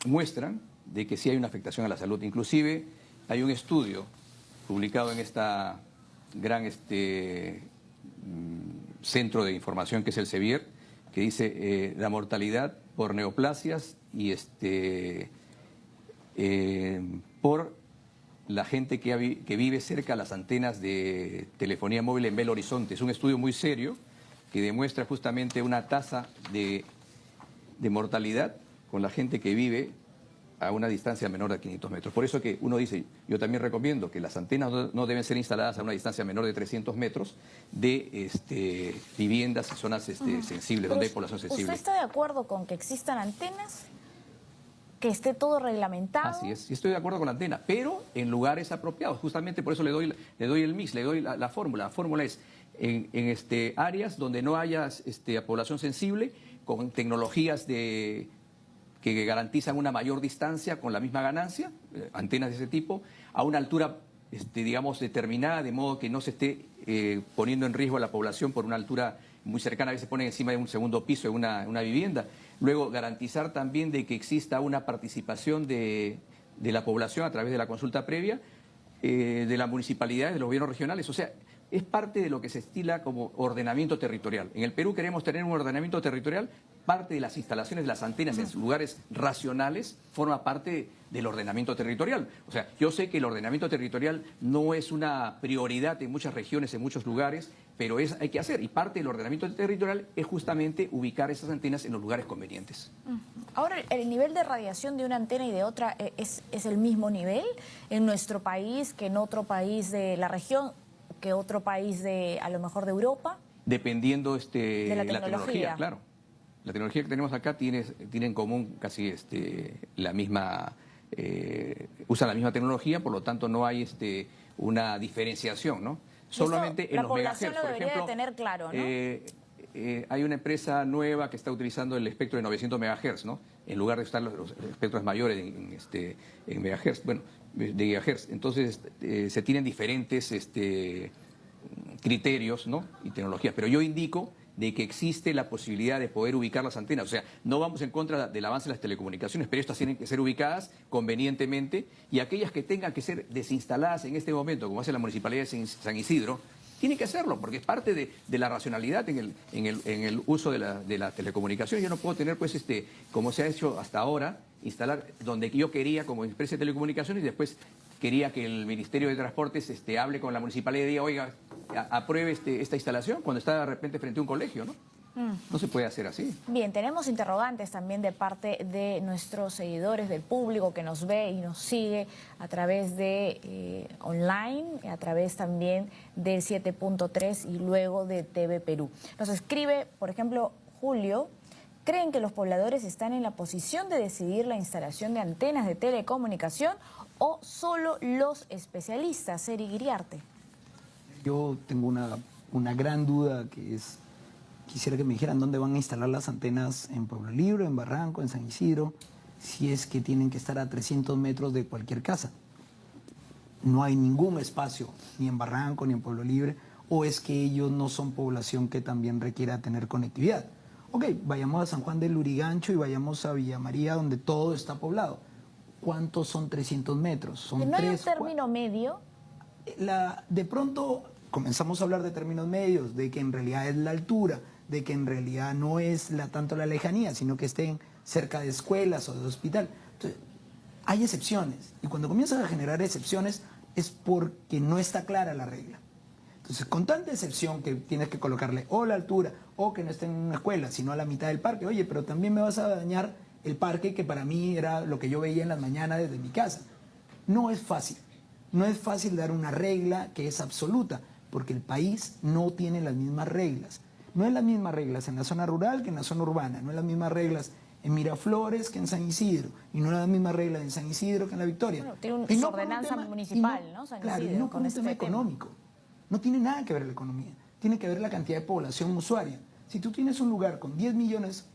muestran de que sí hay una afectación a la salud. Inclusive hay un estudio publicado en esta gran centro de información que es el CEBIR, que dice la mortalidad por neoplasias y por la gente que vive cerca de las antenas de telefonía móvil en Belo Horizonte. Es un estudio muy serio que demuestra justamente una tasa de mortalidad con la gente que vive a una distancia menor de 500 metros. Por eso que uno dice, yo también recomiendo que las antenas no deben ser instaladas a una distancia menor de 300 metros de viviendas y zonas sensibles, donde hay población sensible. ¿Usted está de acuerdo con que existan antenas? ¿Que esté todo reglamentado? Así es, sí estoy de acuerdo con la antena, pero en lugares apropiados. Justamente por eso le doy el mix, le doy la fórmula. La fórmula es en áreas donde no haya población sensible, con tecnologías que garantizan una mayor distancia con la misma ganancia, antenas de ese tipo, a una altura, digamos, determinada, de modo que no se esté poniendo en riesgo a la población por una altura muy cercana, a veces ponen encima de un segundo piso de una vivienda. Luego, garantizar también de que exista una participación de la población a través de la consulta previa, de la municipalidad, de los gobiernos regionales. O sea, es parte de lo que se estila como ordenamiento territorial. En el Perú queremos tener un ordenamiento territorial, parte de las instalaciones de las antenas en lugares racionales forma parte del ordenamiento territorial. O sea, yo sé que el ordenamiento territorial no es una prioridad en muchas regiones, en muchos lugares, pero hay que hacer. Y parte del ordenamiento territorial es justamente ubicar esas antenas en los lugares convenientes. Ahora, ¿el nivel de radiación de una antena y de otra es el mismo nivel en nuestro país que en otro país de la región, que otro país a lo mejor de Europa? Dependiendo de la tecnología, claro. La tecnología que tenemos acá tiene en común casi la misma, usan la misma tecnología, por lo tanto no hay una diferenciación, ¿no? Solamente en los megahertz, por ejemplo. La población lo debería de tener claro, ¿no? Hay una empresa nueva que está utilizando el espectro de 900 megahertz, ¿no? En lugar de usar los espectros mayores en megahertz, bueno, de gigahertz. Entonces se tienen diferentes criterios, ¿no? Y tecnologías. Pero yo indico de que existe la posibilidad de poder ubicar las antenas. O sea, no vamos en contra del avance de las telecomunicaciones, pero estas tienen que ser ubicadas convenientemente y aquellas que tengan que ser desinstaladas en este momento, como hace la Municipalidad de San Isidro, tienen que hacerlo, porque es parte de la racionalidad en el uso de la telecomunicación. Yo no puedo tener, pues, como se ha hecho hasta ahora, instalar donde yo quería como empresa de telecomunicaciones y después quería que el Ministerio de Transportes hable con la municipalidad y diga, oiga, apruebe esta instalación cuando está de repente frente a un colegio, ¿no? No se puede hacer así. Bien, tenemos interrogantes también de parte de nuestros seguidores, del público que nos ve y nos sigue a través de online, a través también del 7.3 y luego de TV Perú. Nos escribe, por ejemplo, Julio: ¿creen que los pobladores están en la posición de decidir la instalación de antenas de telecomunicación o solo los especialistas? Eric Iriarte. Yo tengo una gran duda, que es quisiera que me dijeran dónde van a instalar las antenas en Pueblo Libre, en Barranco, en San Isidro, si es que tienen que estar a 300 metros de cualquier casa. No hay ningún espacio, ni en Barranco, ni en Pueblo Libre, o es que ellos no son población que también requiera tener conectividad. Ok, vayamos a San Juan del Lurigancho y vayamos a Villa María, donde todo está poblado. ¿Cuántos son 300 metros? Son ¿No hay un 3, término 4. medio? De pronto comenzamos a hablar de términos medios, de que en realidad es la altura, de que en realidad no es tanto la lejanía, sino que estén cerca de escuelas o de hospital. Entonces, hay excepciones, y cuando comienzan a generar excepciones es porque no está clara la regla. Entonces, con tanta excepción que tienes que colocarle o la altura o que no esté en una escuela, sino a la mitad del parque, oye, pero también me vas a dañar el parque que para mí era lo que yo veía en las mañanas desde mi casa. No es fácil. No es fácil dar una regla que es absoluta, porque el país no tiene las mismas reglas. No es las mismas reglas en la zona rural que en la zona urbana, no es las mismas reglas en Miraflores que en San Isidro, y no es las mismas reglas en San Isidro que en La Victoria. Bueno, tiene una no ordenanza municipal, ¿no? San Claro, Isidro, y no por con un tema económico. No tiene nada que ver la economía, tiene que ver la cantidad de población usuaria. Si tú tienes un lugar con 10 millones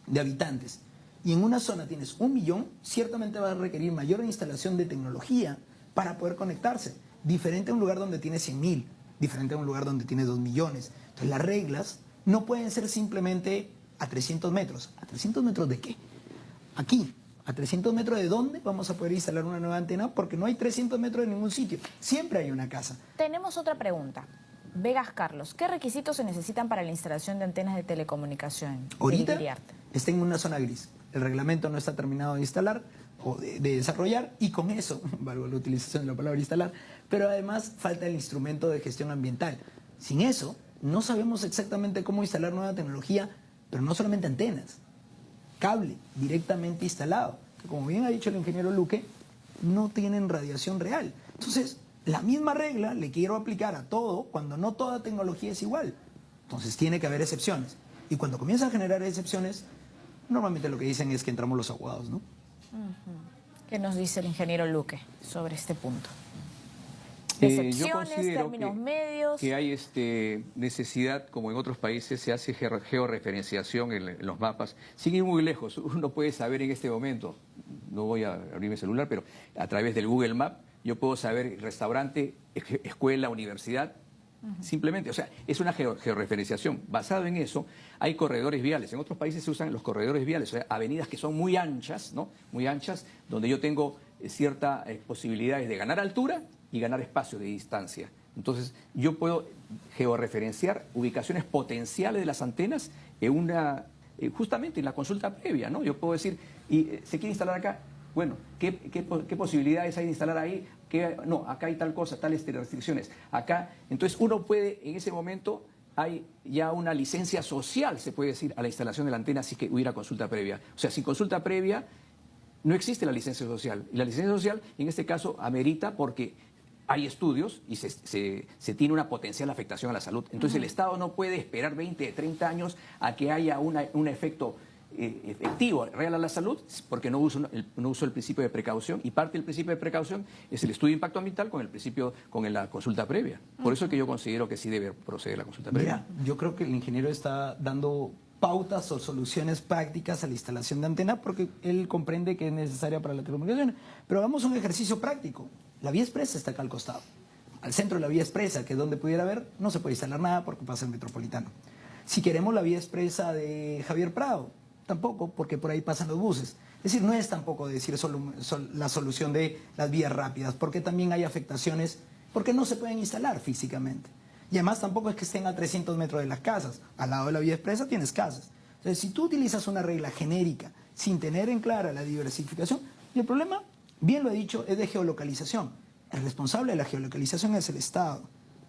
de habitantes y en una zona tienes 1 millón, ciertamente va a requerir mayor instalación de tecnología para poder conectarse. Diferente a un lugar donde tienes 100.000, diferente a un lugar donde tienes 2 millones. Entonces las reglas no pueden ser simplemente a 300 metros. ¿A 300 metros de qué? Aquí. ¿A 300 metros de dónde vamos a poder instalar una nueva antena? Porque no hay 300 metros en ningún sitio. Siempre hay una casa. Tenemos otra pregunta. Vegas Carlos, ¿qué requisitos se necesitan para la instalación de antenas de telecomunicación? Ahorita está en una zona gris. El reglamento no está terminado de instalar o de desarrollar, y con eso, valgo la utilización de la palabra instalar, pero además falta el instrumento de gestión ambiental. Sin eso, no sabemos exactamente cómo instalar nueva tecnología, pero no solamente antenas, cable directamente instalado, que como bien ha dicho el ingeniero Luque, no tienen radiación real. Entonces, la misma regla le quiero aplicar a todo cuando no toda tecnología es igual. Entonces tiene que haber excepciones. Y cuando comienza a generar excepciones, normalmente lo que dicen es que entramos los abogados, ¿no? ¿Qué nos dice el ingeniero Luque sobre este punto? Yo Excepciones, considero términos medios. que hay necesidad, como en otros países se hace georreferenciación en los mapas, sin ir muy lejos. Uno puede saber en este momento, no voy a abrir mi celular, pero a través del Google Map yo puedo saber restaurante, escuela, universidad, simplemente. O sea, es una georreferenciación. Basado en eso, hay corredores viales. En otros países se usan los corredores viales, o sea, avenidas que son muy anchas, ¿no? Muy anchas, donde yo tengo ciertas posibilidades de ganar altura y ganar espacio de distancia. Entonces, yo puedo georreferenciar ubicaciones potenciales de las antenas en justamente en la consulta previa, ¿no? Yo puedo decir, ¿se quiere instalar acá? Bueno, ¿qué posibilidades hay de instalar ahí? No, acá hay tal cosa, tales restricciones. Acá, entonces uno puede, en ese momento, hay ya una licencia social, se puede decir, a la instalación de la antena si que hubiera consulta previa. O sea, sin consulta previa no existe la licencia social. Y la licencia social, en este caso, amerita porque hay estudios y se tiene una potencial afectación a la salud. Entonces el Estado no puede esperar 20, 30 años a que haya un efecto efectivo, real a la salud, porque no uso el principio de precaución, y parte del principio de precaución es el estudio de impacto ambiental con la consulta previa. Por eso es que yo considero que sí debe proceder la consulta previa. Mira, yo creo que el ingeniero está dando pautas o soluciones prácticas a la instalación de antena porque él comprende que es necesaria para la telecomunicación. Pero hagamos un ejercicio práctico. La vía expresa está acá al costado. Al centro de la vía expresa, que es donde pudiera haber, no se puede instalar nada porque pasa el metropolitano. Si queremos la vía expresa de Javier Prado, tampoco, porque por ahí pasan los buses. Es decir, no es tampoco decir solo la solución de las vías rápidas, porque también hay afectaciones, porque no se pueden instalar físicamente. Y además tampoco es que estén a 300 metros de las casas. Al lado de la vía expresa tienes casas. Entonces, si tú utilizas una regla genérica sin tener en clara la diversificación, y el problema, bien lo he dicho, es de geolocalización. El responsable de la geolocalización es el Estado.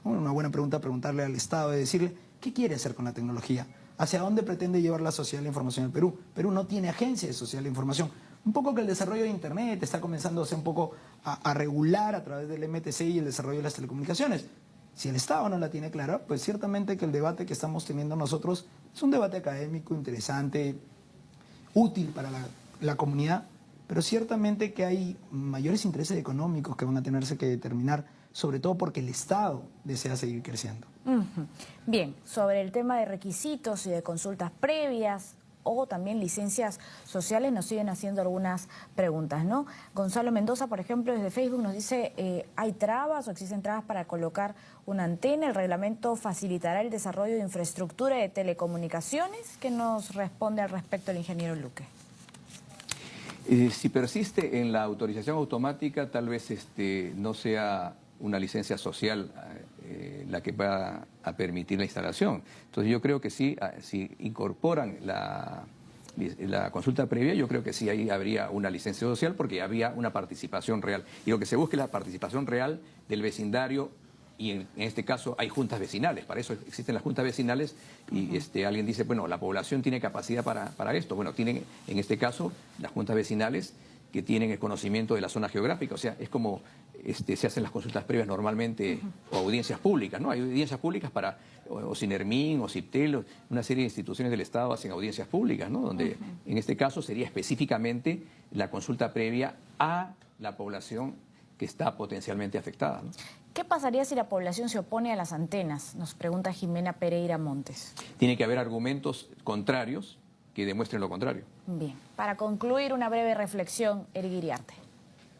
Una buena pregunta preguntarle al Estado y decirle, ¿qué quiere hacer con la tecnología? ¿Hacia dónde pretende llevar la sociedad de la información en Perú? Perú no tiene agencia de sociedad de la información. Un poco que el desarrollo de Internet está comenzándose un poco a regular a través del MTC y el desarrollo de las telecomunicaciones. Si el Estado no la tiene clara, pues ciertamente que el debate que estamos teniendo nosotros es un debate académico, interesante, útil para la comunidad, pero ciertamente que hay mayores intereses económicos que van a tenerse que determinar sobre todo porque el Estado desea seguir creciendo. Bien, sobre el tema de requisitos y de consultas previas o también licencias sociales nos siguen haciendo algunas preguntas, ¿no? Gonzalo Mendoza, por ejemplo, desde Facebook nos dice, ¿hay trabas o existen trabas para colocar una antena? ¿El reglamento facilitará el desarrollo de infraestructura de telecomunicaciones? ¿Qué nos responde al respecto el ingeniero Luque? Si persiste en la autorización automática, tal vez no sea una licencia social la que va a permitir la instalación. Entonces yo creo que sí, si incorporan la consulta previa, yo creo que sí ahí habría una licencia social porque había una participación real. Y lo que se busca es la participación real del vecindario y en este caso hay juntas vecinales, para eso existen las juntas vecinales y alguien dice, bueno, la población tiene capacidad para esto. Bueno, tienen en este caso las juntas vecinales que tienen el conocimiento de la zona geográfica, o sea, es como se hacen las consultas previas normalmente o audiencias públicas, ¿no? Hay audiencias públicas para o Sinermin o Ciptel, una serie de instituciones del Estado hacen audiencias públicas, ¿no? Donde en este caso sería específicamente la consulta previa a la población que está potencialmente afectada, ¿no? ¿Qué pasaría si la población se opone a las antenas? Nos pregunta Jimena Pereira Montes. Tiene que haber argumentos contrarios que demuestren lo contrario. Bien, para concluir una breve reflexión, Eric Iriarte.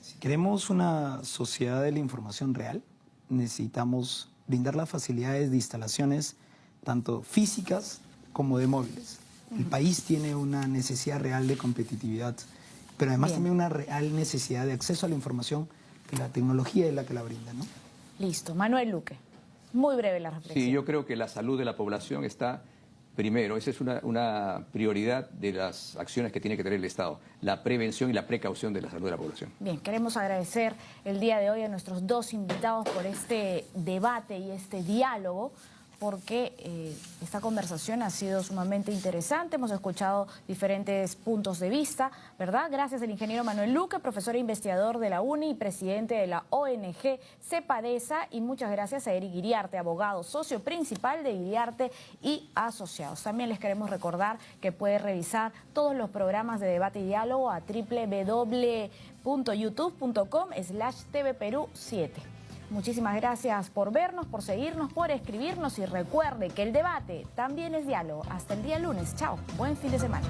Si queremos una sociedad de la información real, necesitamos brindar las facilidades de instalaciones tanto físicas como de móviles. El país tiene una necesidad real de competitividad, pero además también una real necesidad de acceso a la información que la tecnología es la que la brinda, ¿no? Listo. Manuel Luque, muy breve la reflexión. Sí, yo creo que la salud de la población está primero. Esa es una prioridad de las acciones que tiene que tener el Estado, la prevención y la precaución de la salud de la población. Bien, queremos agradecer el día de hoy a nuestros dos invitados por este debate y este diálogo, porque esta conversación ha sido sumamente interesante, hemos escuchado diferentes puntos de vista, ¿verdad? Gracias al ingeniero Manuel Luque, profesor e investigador de la UNI y presidente de la ONG CEPADESA, y muchas gracias a Eric Iriarte, abogado socio principal de Iriarte y Asociados. También les queremos recordar que puede revisar todos los programas de debate y diálogo a www.youtube.com/tvperú7. Muchísimas gracias por vernos, por seguirnos, por escribirnos y recuerde que el debate también es diálogo. Hasta el día lunes. Chao. Buen fin de semana.